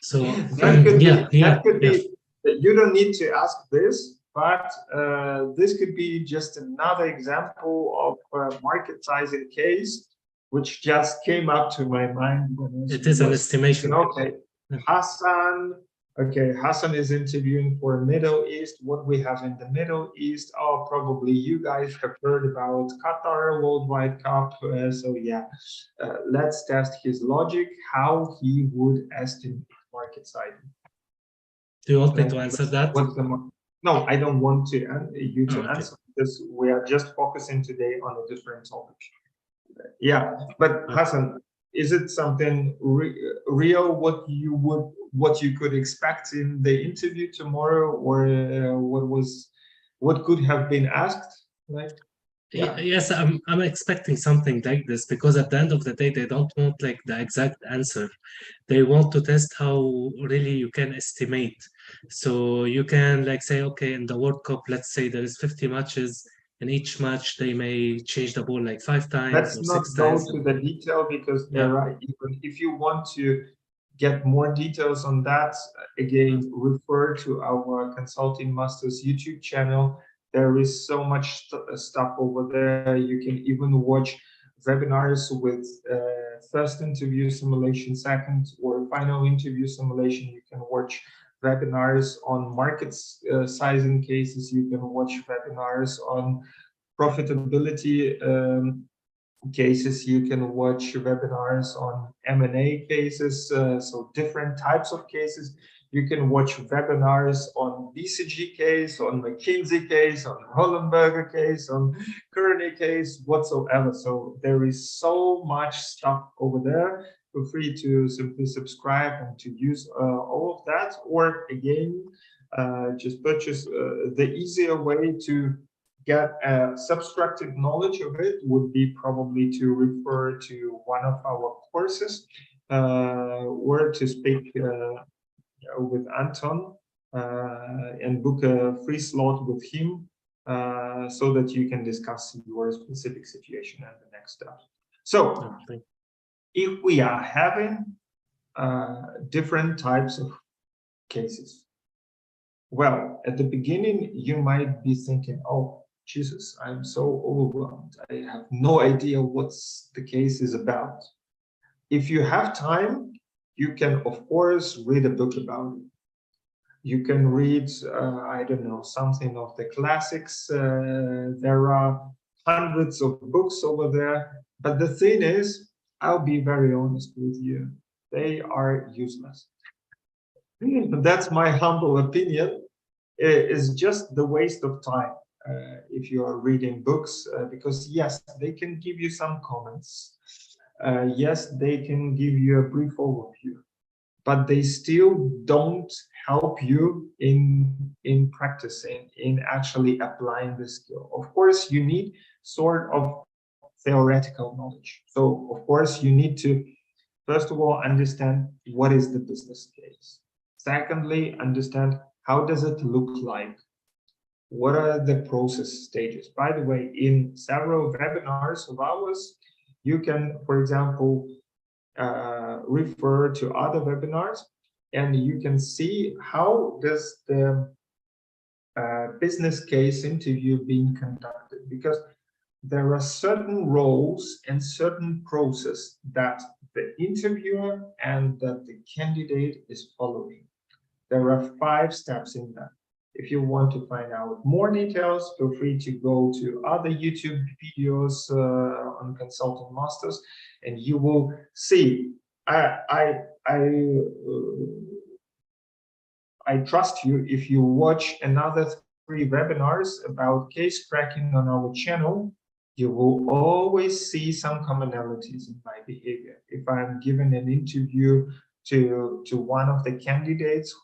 So that could yeah. be. You don't need to ask this, but this could be just another example of a market sizing case, which just came up to my mind. It is an estimation. Okay, Hassan. Okay, Hassan is interviewing for Middle East. What we have in the Middle East? Oh, probably you guys have heard about Qatar Worldwide Cup. So yeah, let's test his logic, how he would estimate market sizing. Do you want me to answer that? No, I don't want you to answer because we are just focusing today on a different topic. Yeah, but Hassan, is it something real what you could expect in the interview tomorrow, or what could have been asked? Like, yes, I'm expecting something like this because at the end of the day, they don't want like the exact answer. They want to test how really you can estimate. So you can like say, okay, in the World Cup, let's say there is 50 matches. In each match, they may change the ball like 5 times let's or not 6 go times. to the detail because they're right. Even if you want to get more details on that, again, refer to our Consulting Masters YouTube channel. There is so much stuff over there. You can even watch webinars with first interview simulation, second or final interview simulation. You can watch webinars on market sizing cases. You can watch webinars on profitability cases. You can watch webinars on M&A cases, so different types of cases. You can watch webinars on BCG case, on McKinsey case, on Hollenberger case, on Kearney case, whatsoever. So there is so much stuff over there. Feel free to simply subscribe and to use all of that. Or again, just purchase the easier way to get a subtractive knowledge of it would be probably to refer to one of our courses or to speak with Anton and book a free slot with him so that you can discuss your specific situation and the next step. So if we are having different types of cases, well, at the beginning, you might be thinking, oh, Jesus, I'm so overwhelmed. I have no idea what's the case is about. If you have time, you can, of course, read a book about it. You can read, I don't know, something of the classics. There are hundreds of books over there. But the thing is, I'll be very honest with you, they are useless. That's my humble opinion. It's just the waste of time if you are reading books, because yes, they can give you some comments. Yes, they can give you a brief overview, but they still don't help you in practicing, in actually applying the skill. Of course, you need sort of theoretical knowledge. So, of course, you need to, first of all, understand what is the business case. Secondly, understand how does it look like? What are the process stages? By the way, in several webinars of ours, you can, for example, refer to other webinars, and you can see how does the business case interview being conducted, because there are certain roles and certain process that the interviewer and that the candidate is following. There are 5 steps in that. If you want to find out more details, feel free to go to other YouTube videos on Consulting Masters, and you will see. I trust you if you watch another 3 webinars about case cracking on our channel, you will always see some commonalities in my behavior. If I'm given an interview to one of the candidates,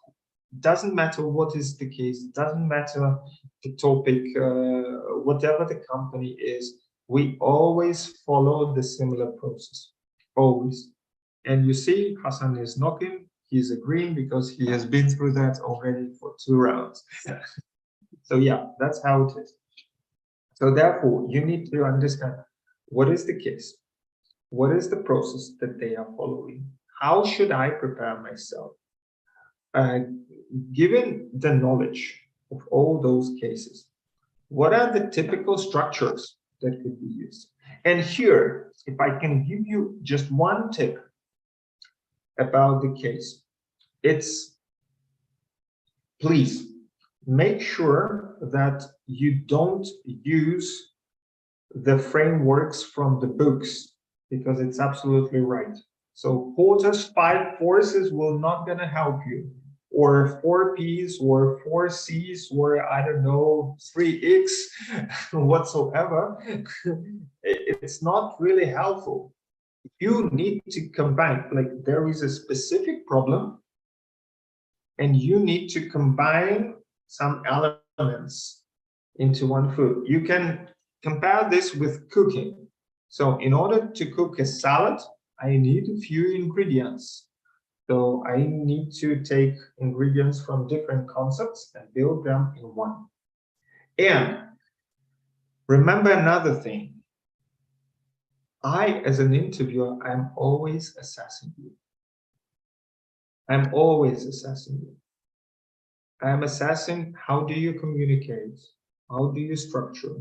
doesn't matter what is the case, doesn't matter the topic, whatever the company is, we always follow the similar process, always. And you see, Hassan is knocking, he's agreeing because he has been through that already for 2 rounds. So yeah, that's how it is. So therefore, you need to understand what is the case, what is the process that they are following, how should I prepare myself? Given the knowledge of all those cases, what are the typical structures that could be used? And here, if I can give you just one tip about the case, it's please make sure that you don't use the frameworks from the books, because it's absolutely right. So Porter's 5 forces will not gonna help you, or 4 P's or 4 C's or I don't know 3X whatsoever. It's not really helpful. You need to combine, like there is a specific problem and you need to combine some elements into one food. You can compare this with cooking. So in order to cook a salad, I need a few ingredients. So I need to take ingredients from different concepts and build them in one. And remember another thing. I, as an interviewer, I'm always assessing you. I'm always assessing you. I'm assessing how do you communicate? How do you structure?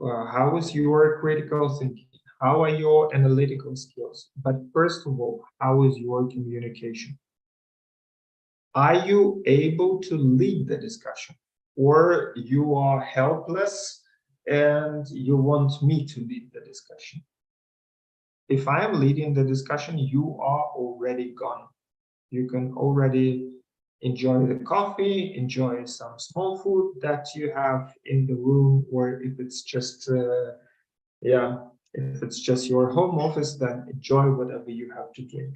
How is your critical thinking? How are your analytical skills? But first of all, how is your communication? Are you able to lead the discussion? Or you are helpless and you want me to lead the discussion? If I am leading the discussion, you are already gone. You can already enjoy the coffee, enjoy some small food that you have in the room, or if it's just, if it's just your home office, then enjoy whatever you have to drink.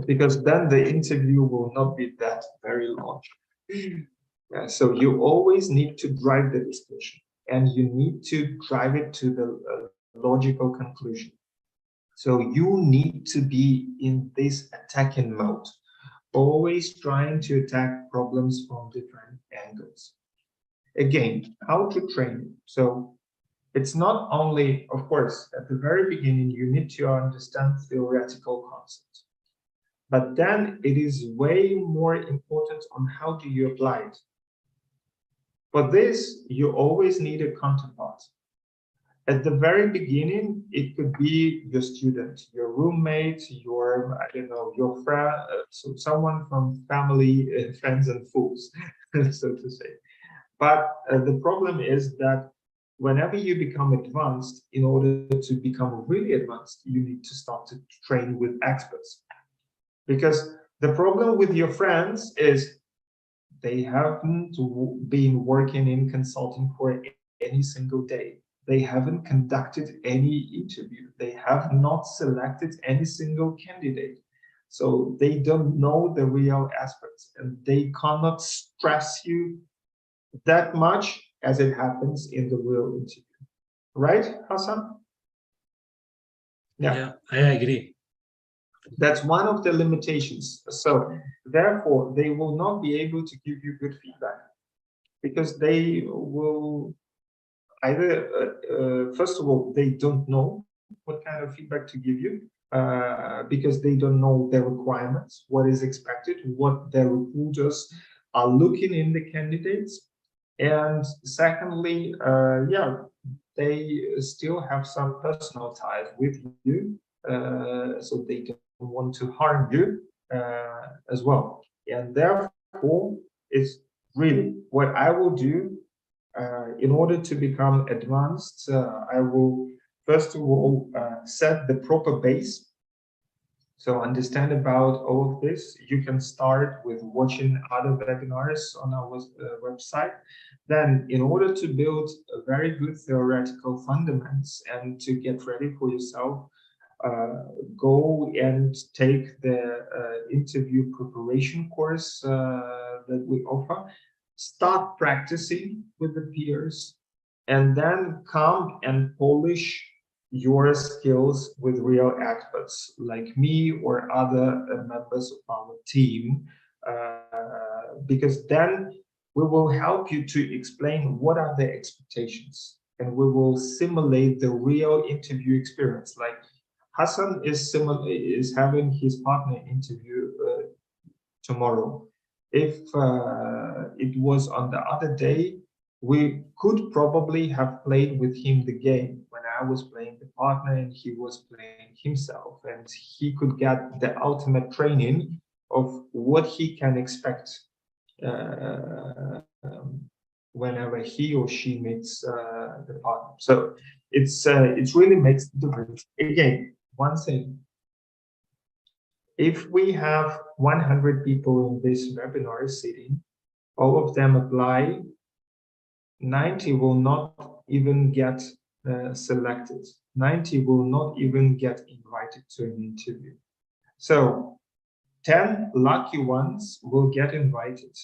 Because then the interview will not be that very long. So you always need to drive the discussion, and you need to drive it to the logical conclusion. So you need to be in this attacking mode, always trying to attack problems from different angles. Again, how to train it? So it's not only, of course, at the very beginning, you need to understand theoretical concepts, but then it is way more important on how do you apply it. For this, you always need a counterpart. At the very beginning, it could be your student, your roommate, your, I don't know, your friend, so someone from family, friends and fools, so to say. But the problem is that whenever you become advanced, in order to become really advanced, you need to start to train with experts. Because the problem with your friends is they haven't been working in consulting for any single day. They haven't conducted any interview. They have not selected any single candidate. So they don't know the real aspects, and they cannot stress you that much as it happens in the real interview. Right, Hassan? Yeah, I agree. That's one of the limitations. So therefore, they will not be able to give you good feedback because they will either, first of all, they don't know what kind of feedback to give you because they don't know their requirements, what is expected, what their recruiters are looking in the candidates. And secondly, yeah, they still have some personal ties with you, so they don't want to harm you as well. And therefore, it's really what I will do in order to become advanced. I will first of all set the proper base. So understand about all of this. You can start with watching other webinars on our website. Then in order to build a very good theoretical fundamentals and to get ready for yourself, go and take the interview preparation course that we offer. Start practicing with the peers, and then come and polish your skills with real experts like me or other members of our team, because then we will help you to explain what are the expectations, and we will simulate the real interview experience. Like Hassan is having his partner interview tomorrow. If it was on the other day, we could probably have played with him the game when I was playing the partner and he was playing himself, and he could get the ultimate training of what he can expect whenever he or she meets the partner. So it really makes the difference. Again, one thing. If we have 100 people in this webinar sitting, all of them apply, 90 will not even get selected. 90 will not even get invited to an interview. So 10 lucky ones will get invited.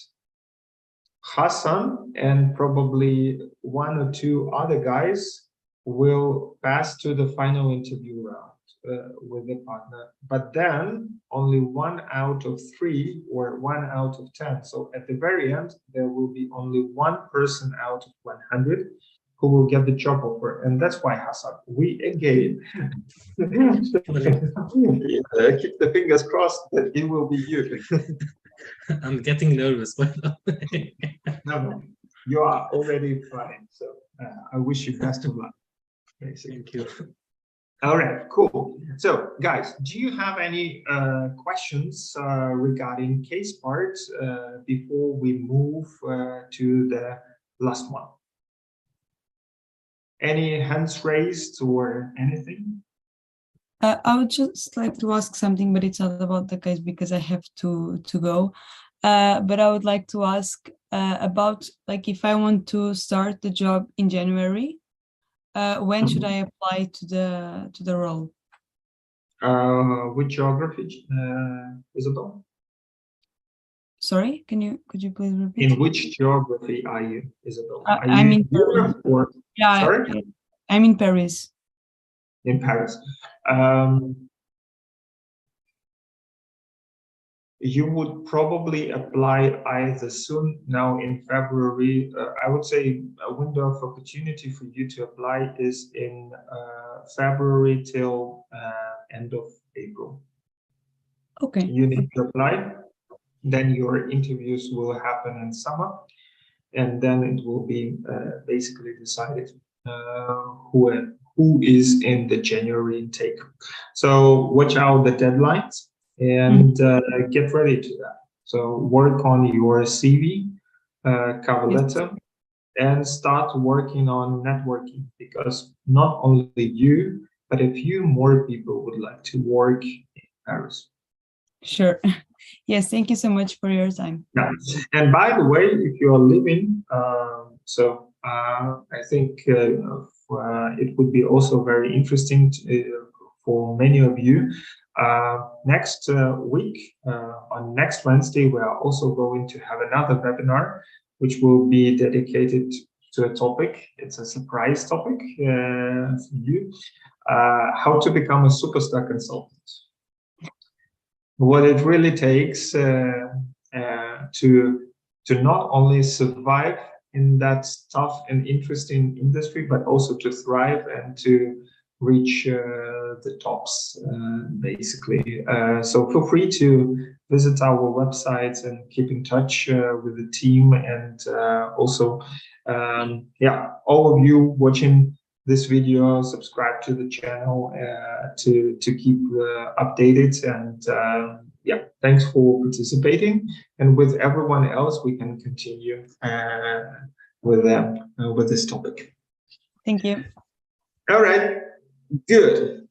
Hassan and probably one or two other guys will pass to the final interview round with the partner, but then only 1 out of 3 or 1 out of 10. So at the very end, there will be only one person out of 100 who will get the job offer. And that's why, Hassan, we again keep the fingers crossed that it will be you. I'm getting nervous. No, you are already flying. So I wish you best of luck. Basically. Thank you. All right, cool. So, guys, do you have any questions regarding case part before we move to the last one? Any hands raised or anything? I would just like to ask something, but it's not about the case because I have to go. But I would like to ask about, like, if I want to start the job in January, when should I apply to the role? Which geography, Isabel? Sorry, could you please repeat? In which geography are you, Isabel? I'm in Paris. Or, yeah, sorry? I'm in Paris. In Paris. You would probably apply either soon, now in February. I would say a window of opportunity for you to apply is in February till end of April. Okay. You need to apply. Then your interviews will happen in summer. and then it will be basically decided who is in the January intake. So watch out the deadlines and get ready to that. So work on your CV, cover letter, and start working on networking, because not only you, but a few more people would like to work in Paris. Sure. Yes, thank you so much for your time. Yeah. And by the way, if you are living, I think it would be also very interesting for many of you. Next week, on next Wednesday, we are also going to have another webinar, which will be dedicated to a topic. It's a surprise topic for you, how to become a superstar consultant. What it really takes to not only survive in that tough and interesting industry, but also to thrive and to reach the tops, basically. So feel free to visit our website and keep in touch with the team, and also, all of you watching this video, subscribe to the channel to keep updated, and thanks for participating. And with everyone else, we can continue with this topic. Thank you. All right, good.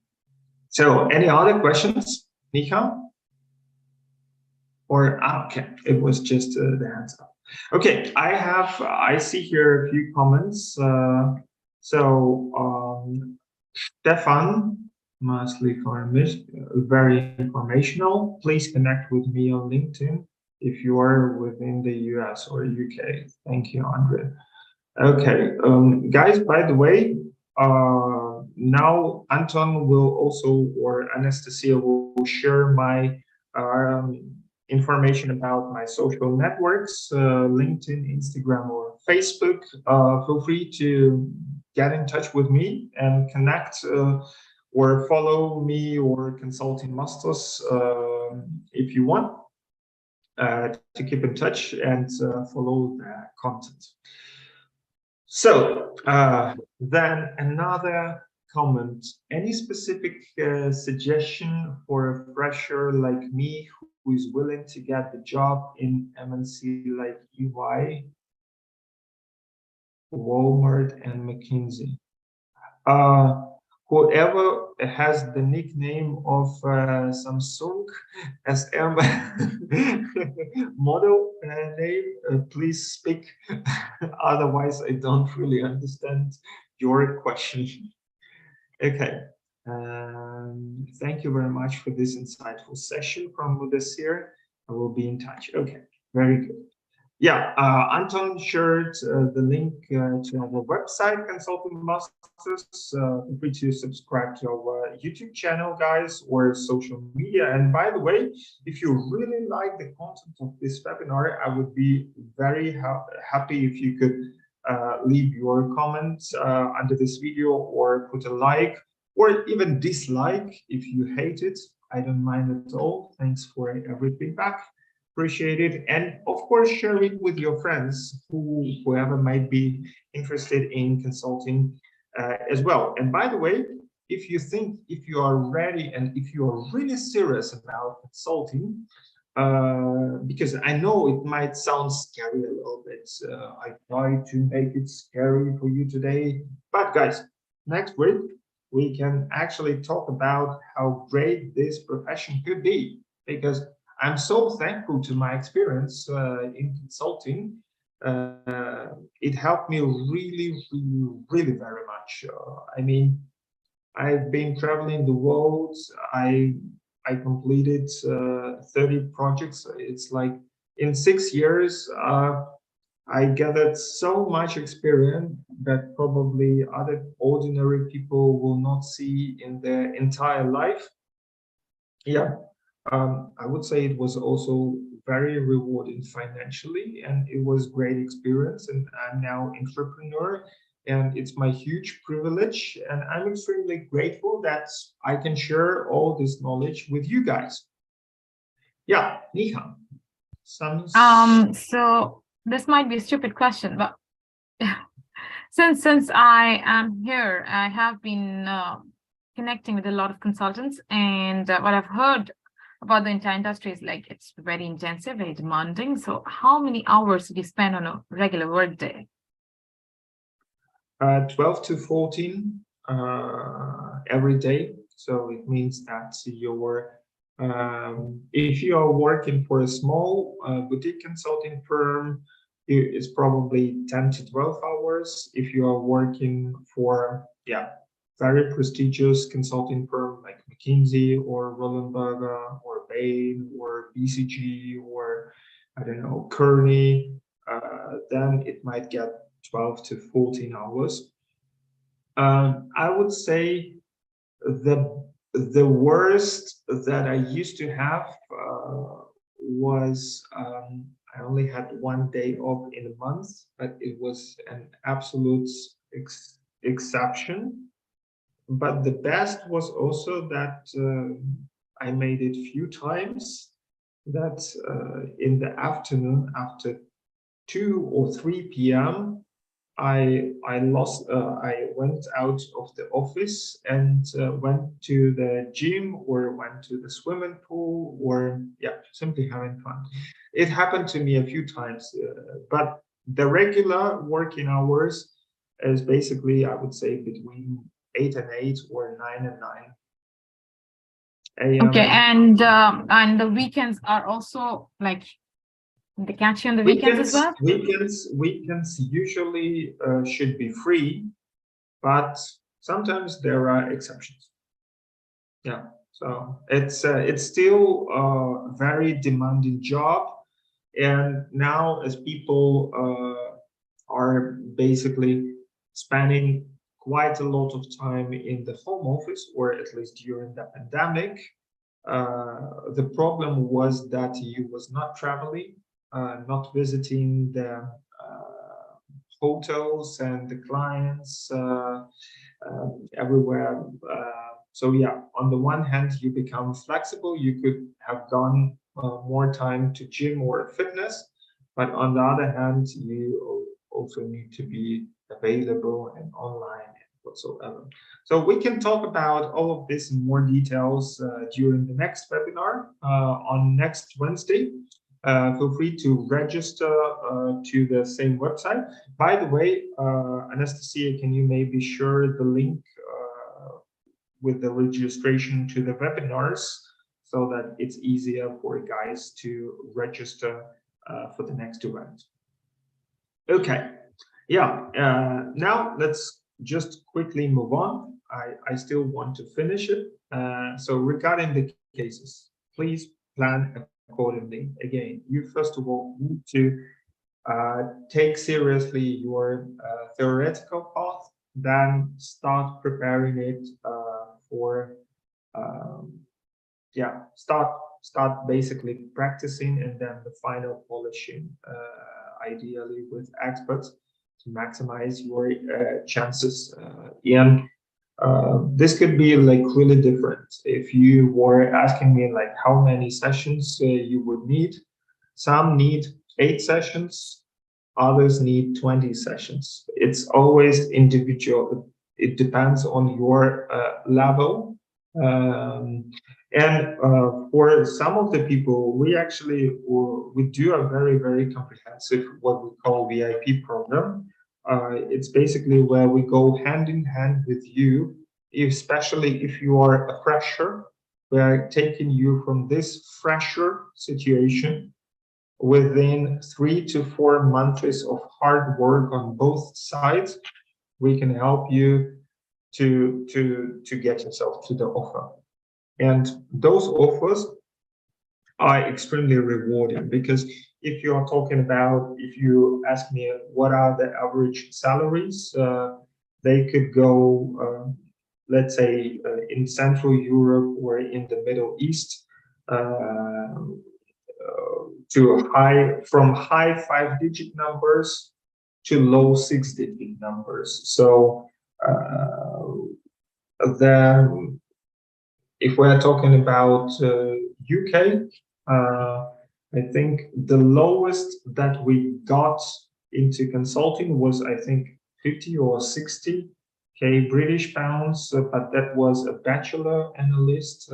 So any other questions, Nika? Or okay, it was just the hands up. Okay, I see here a few comments. Stefan, mostly very informational. Please connect with me on LinkedIn if you are within the US or UK. Thank you, Andre. Okay, guys, by the way, now Anton will also, or Anastasia will share my information about my social networks, LinkedIn, Instagram, or Facebook. Feel free to get in touch with me and connect or follow me or Consulting Masters if you want to keep in touch and follow the content. So then another comment, any specific suggestion for a fresher like me who is willing to get the job in MNC like EY, Walmart, and McKinsey? Whoever has the nickname of Samsung SM model name, please speak. Otherwise, I don't really understand your question. Okay. Thank you very much for this insightful session from Mudasir. I will be in touch. Okay, very good. Yeah, Anton shared the link to our website, Consulting Masters. Feel free to subscribe to our YouTube channel, guys, or social media. And by the way, if you really like the content of this webinar, I would be very happy if you could leave your comments under this video, or put a like, or even dislike if you hate it. I don't mind at all. Thanks for every feedback. Appreciate it. And of course, share it with your friends, whoever might be interested in consulting as well. And by the way, if you are ready and if you are really serious about consulting, because I know it might sound scary a little bit. I try to make it scary for you today, but guys, next week we can actually talk about how great this profession could be, because I'm so thankful to my experience in consulting. It helped me really, really, really very much. I mean, I've been traveling the world. I completed 30 projects. It's like in 6 years, I gathered so much experience that probably other ordinary people will not see in their entire life. Yeah. I would say it was also very rewarding financially, and it was great experience. And I'm now entrepreneur, and it's my huge privilege. And I'm extremely grateful that I can share all this knowledge with you guys. Yeah, Niha. So this might be a stupid question, but since I am here, I have been connecting with a lot of consultants, and what I've heard about the entire industry is like it's very intensive, very demanding. So how many hours do you spend on a regular work day? 12 to 14 every day. So it means that if you are working for a small boutique consulting firm, it's probably 10 to 12 hours. If you are working for very prestigious consulting firm like McKinsey or Roland Berger or Bain or BCG or I don't know, Kearney, then it might get 12 to 14 hours. I would say the worst that I used to have was I only had 1 day off in a month, but it was an absolute exception. But the best was also that I made it few times that in the afternoon after 2 or 3 p.m. I went out of the office and went to the gym or went to the swimming pool or simply having fun. It happened to me a few times, but the regular working hours is basically, I would say, between 8 and 8 or 9 and 9 a.m. Okay, and the weekends are also like they catch you on the weekends as well? Weekends usually should be free, but sometimes there are exceptions. Yeah, so it's still a very demanding job, and now as people are basically spending quite a lot of time in the home office, or at least during the pandemic, the problem was that you was not traveling, not visiting the hotels and the clients everywhere. So yeah, on the one hand, you become flexible. You could have gone more time to gym or fitness, but on the other hand, you also need to be available and online and whatsoever. So we can talk about all of this in more details during the next webinar on next Wednesday. Feel free to register to the same website. By the way, Anastasia, can you maybe share the link with the registration to the webinars so that it's easier for guys to register for the next event? Okay, now let's just quickly move on. I still want to finish it. So regarding the cases, please plan accordingly. Again, you first of all need to take seriously your theoretical path, then start preparing it for start basically practicing, and then the final polishing, ideally with experts, to maximize your chances. This could be like really different. If you were asking me like how many sessions you would need, some need 8 sessions, others need 20 sessions. It's always individual. It depends on your level. And for some of the people, we do a very, very comprehensive, what we call VIP program. It's basically where we go hand in hand with you, especially if you are a fresher. We are taking you from this fresher situation within 3 to 4 months of hard work on both sides. We can help you to get yourself to the offer. And those offers are extremely rewarding, because if you are talking about, if you ask me what are the average salaries, they could go, let's say, in Central Europe or in the Middle East, from high 5-digit numbers to low 6-digit numbers. So if we're talking about UK, I think the lowest that we got into consulting was, I think, 50 or 60K British pounds, but that was a bachelor analyst,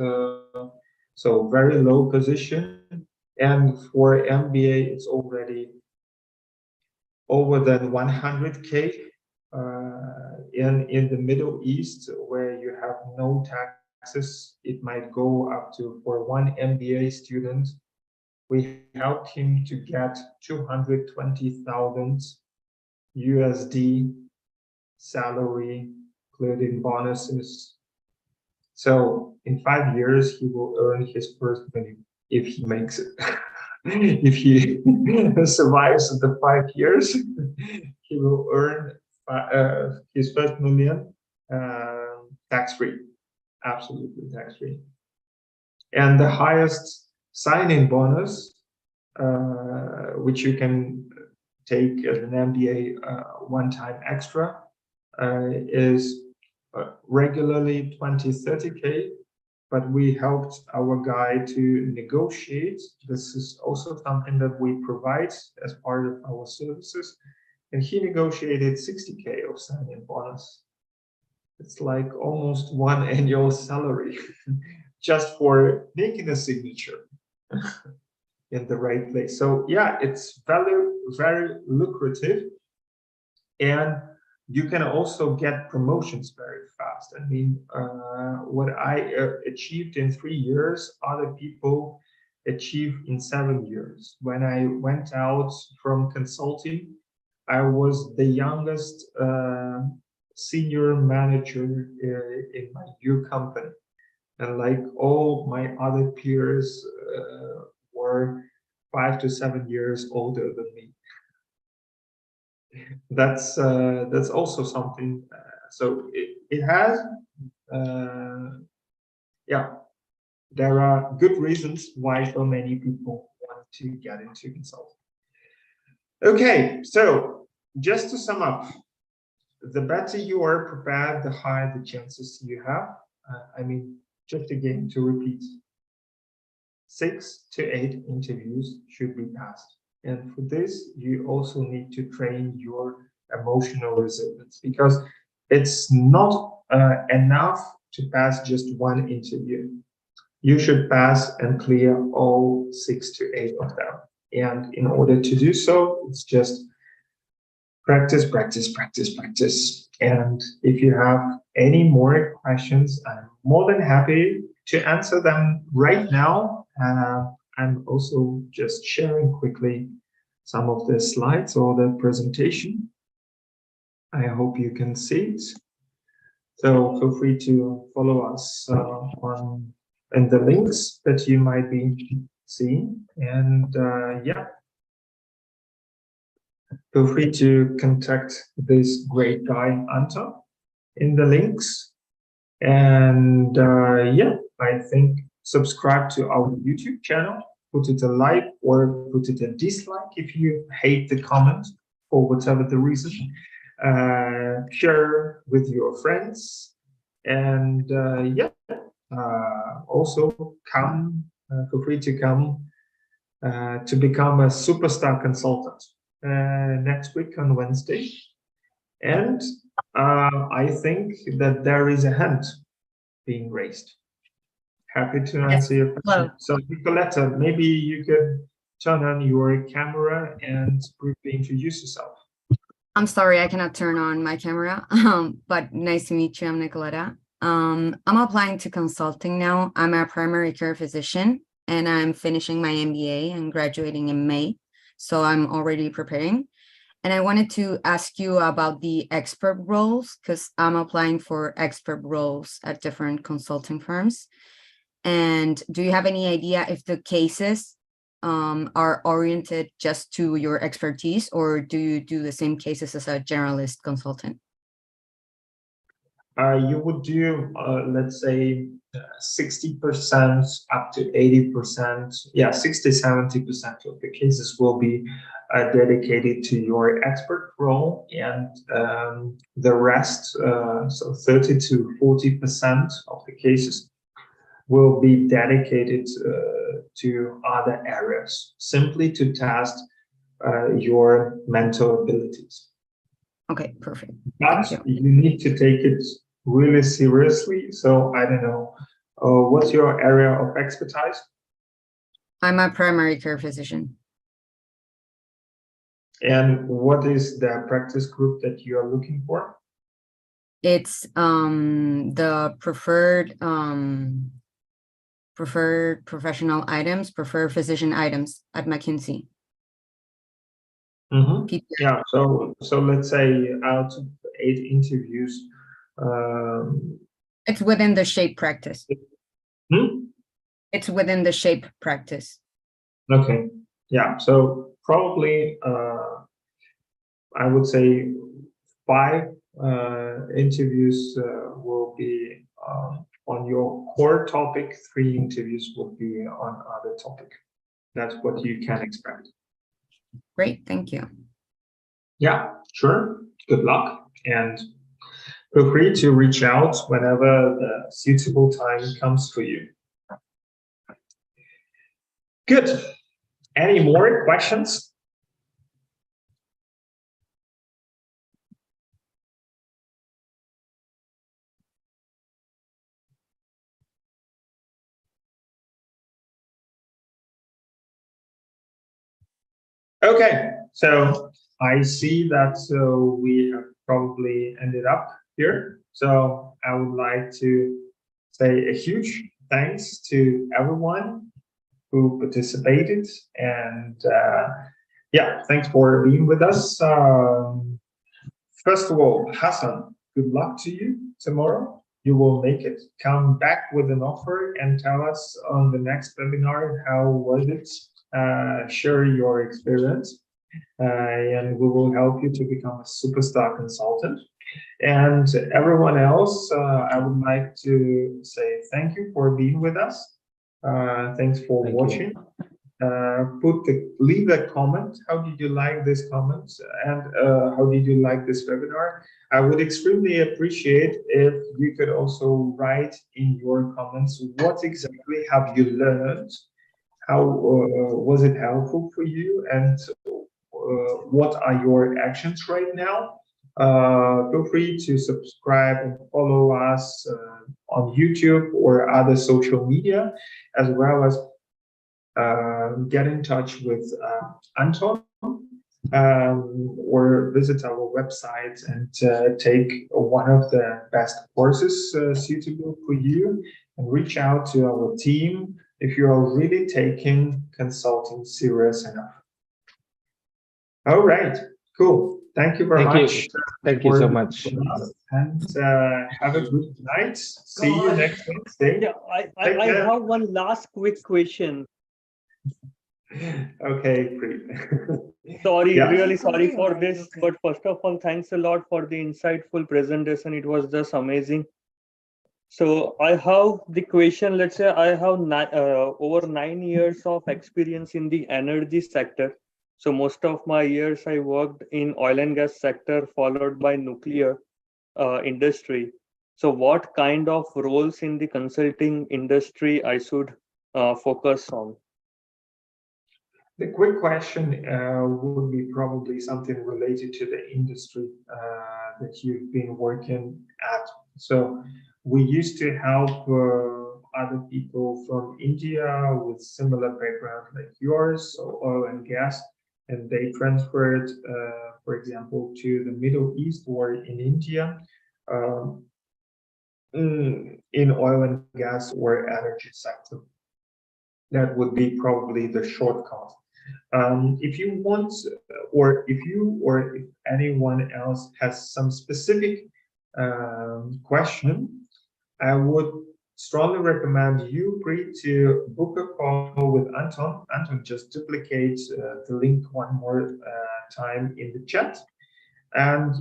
so very low position. And for MBA, it's already over than 100K. In the Middle East, where you have no taxes, it might go up to, for one MBA student, we helped him to get 220,000 USD salary, including bonuses. So in 5 years, he will earn his first million if he makes it. If he survives the 5 years, he will earn his first million tax-free, absolutely tax-free. And the highest signing bonus, which you can take as an MBA one-time extra, is regularly 20-30K, but we helped our guy to negotiate. This is also something that we provide as part of our services. And he negotiated 60K of signing bonus. It's like almost one annual salary just for making a signature in the right place. So yeah, it's very, very lucrative. And you can also get promotions very fast. I mean, what I achieved in 3 years, other people achieve in 7 years. When I went out from consulting, I was the youngest senior manager in my new company. And like all my other peers were 5 to 7 years older than me. That's also something. So it has, yeah, there are good reasons why so many people want to get into consulting. Okay, so just to sum up, the better you are prepared, the higher the chances you have. I mean, just again to repeat, 6 to 8 interviews should be passed. And for this, you also need to train your emotional resilience, because it's not enough to pass just one interview. You should pass and clear all 6 to 8 of them. And in order to do so, it's just practice, practice, practice, practice. And if you have any more questions, I'm more than happy to answer them right now. I'm also just sharing quickly some of the slides or the presentation. I hope you can see it. So feel free to follow us in the links that you might be seeing. And yeah, feel free to contact this great guy, Anta, in the links. And yeah, I think subscribe to our YouTube channel, put it a like or put it a dislike if you hate the comment for whatever the reason. Share with your friends, and yeah, also come, feel free to come to become a superstar consultant next week on Wednesday. And I think that there is a hand being raised. Happy to answer your question. So Nicoletta, maybe you could turn on your camera and briefly introduce yourself. I'm sorry, I cannot turn on my camera, but nice to meet you. I'm Nicoletta. I'm applying to consulting now. I'm a primary care physician and I'm finishing my MBA and graduating in May. So I'm already preparing. And I wanted to ask you about the expert roles, because I'm applying for expert roles at different consulting firms. And do you have any idea if the cases are oriented just to your expertise, or do you do the same cases as a generalist consultant? You would do, let's say, 60% up to 80%. Yeah, 60-70% of the cases will be dedicated to your expert role, and the rest, so 30 to 40% of the cases will be dedicated to other areas, simply to test your mental abilities. Okay, perfect. But Thank you need to take it really seriously. So I don't know, what's your area of expertise? I'm a primary care physician. And what is the practice group that you are looking for? It's the preferred professional items, preferred physician items at McKinsey. Mm-hmm. Yeah, so let's say out of 8 interviews, it's within the shape practice. Hmm? It's within the shape practice. Okay, yeah, so probably I would say 5 interviews will be on your core topic, 3 interviews will be on other topic. That's what you can expect. Great, thank you. Yeah, sure. Good luck, and feel free to reach out whenever the suitable time comes for you. Good. Any more questions? Okay, so I see that we have probably ended up here. So I would like to say a huge thanks to everyone who participated, and yeah, thanks for being with us. First of all, Hassan, good luck to you tomorrow. You will make it. Come back with an offer and tell us on the next webinar how was it. Share your experience, and we will help you to become a superstar consultant. And everyone else, I would like to say thank you for being with us. Thanks for watching. Leave a comment. How did you like this comment, and how did you like this webinar? I would extremely appreciate if you could also write in your comments what exactly have you learned, how was it helpful for you, and what are your actions right now. Feel free to subscribe and follow us on YouTube or other social media, as well as get in touch with Anton, or visit our website and take one of the best courses suitable for you, and reach out to our team if you are really taking consulting serious enough. All right, cool. Thank you very much. Thank you so much. And have a good night. See you next Wednesday. Yeah, I have one last quick question. Okay, great. Sorry, Yeah. really sorry for this, but first of all, thanks a lot for the insightful presentation. It was just amazing. So I have the question, let's say I have over 9 years of experience in the energy sector. So most of my years I worked in oil and gas sector, followed by nuclear industry. So what kind of roles in the consulting industry I should focus on? The quick question would be probably something related to the industry that you've been working at. So we used to help other people from India with similar background like yours, so oil and gas, and they transferred, for example, to the Middle East or in India, in oil and gas or energy sector. That would be probably the shortcut. If you want, or if anyone else has some specific question, I would strongly recommend you agree to book a call with Anton. Anton, just duplicate the link one more time in the chat, and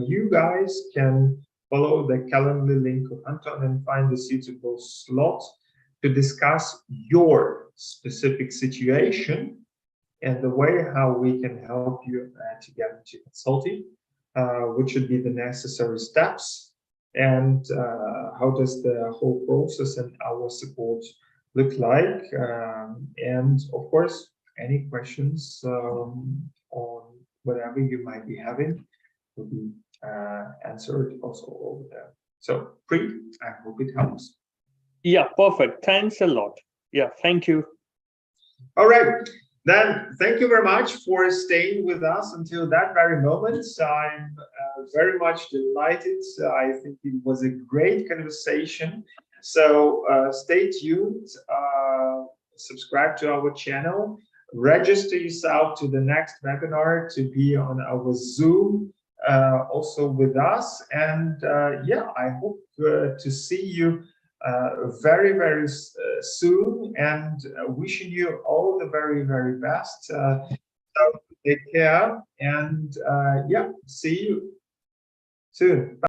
you guys can follow the Calendly link of Anton and find the suitable slot to discuss your specific situation and the way how we can help you to get into consulting, which should be the necessary steps, and how does the whole process and our support look like. And of course, any questions on whatever you might be having will be answered also over there. So, Pri, I hope it helps. Yeah, perfect. Thanks a lot. Yeah, thank you. All right. Then thank you very much for staying with us until that very moment. I'm very much delighted. I think it was a great conversation. So stay tuned, subscribe to our channel, register yourself to the next webinar to be on our Zoom also with us. And yeah, I hope to see you very, very soon, and wishing you all the very, very best. So take care, and yeah, see you soon. Bye.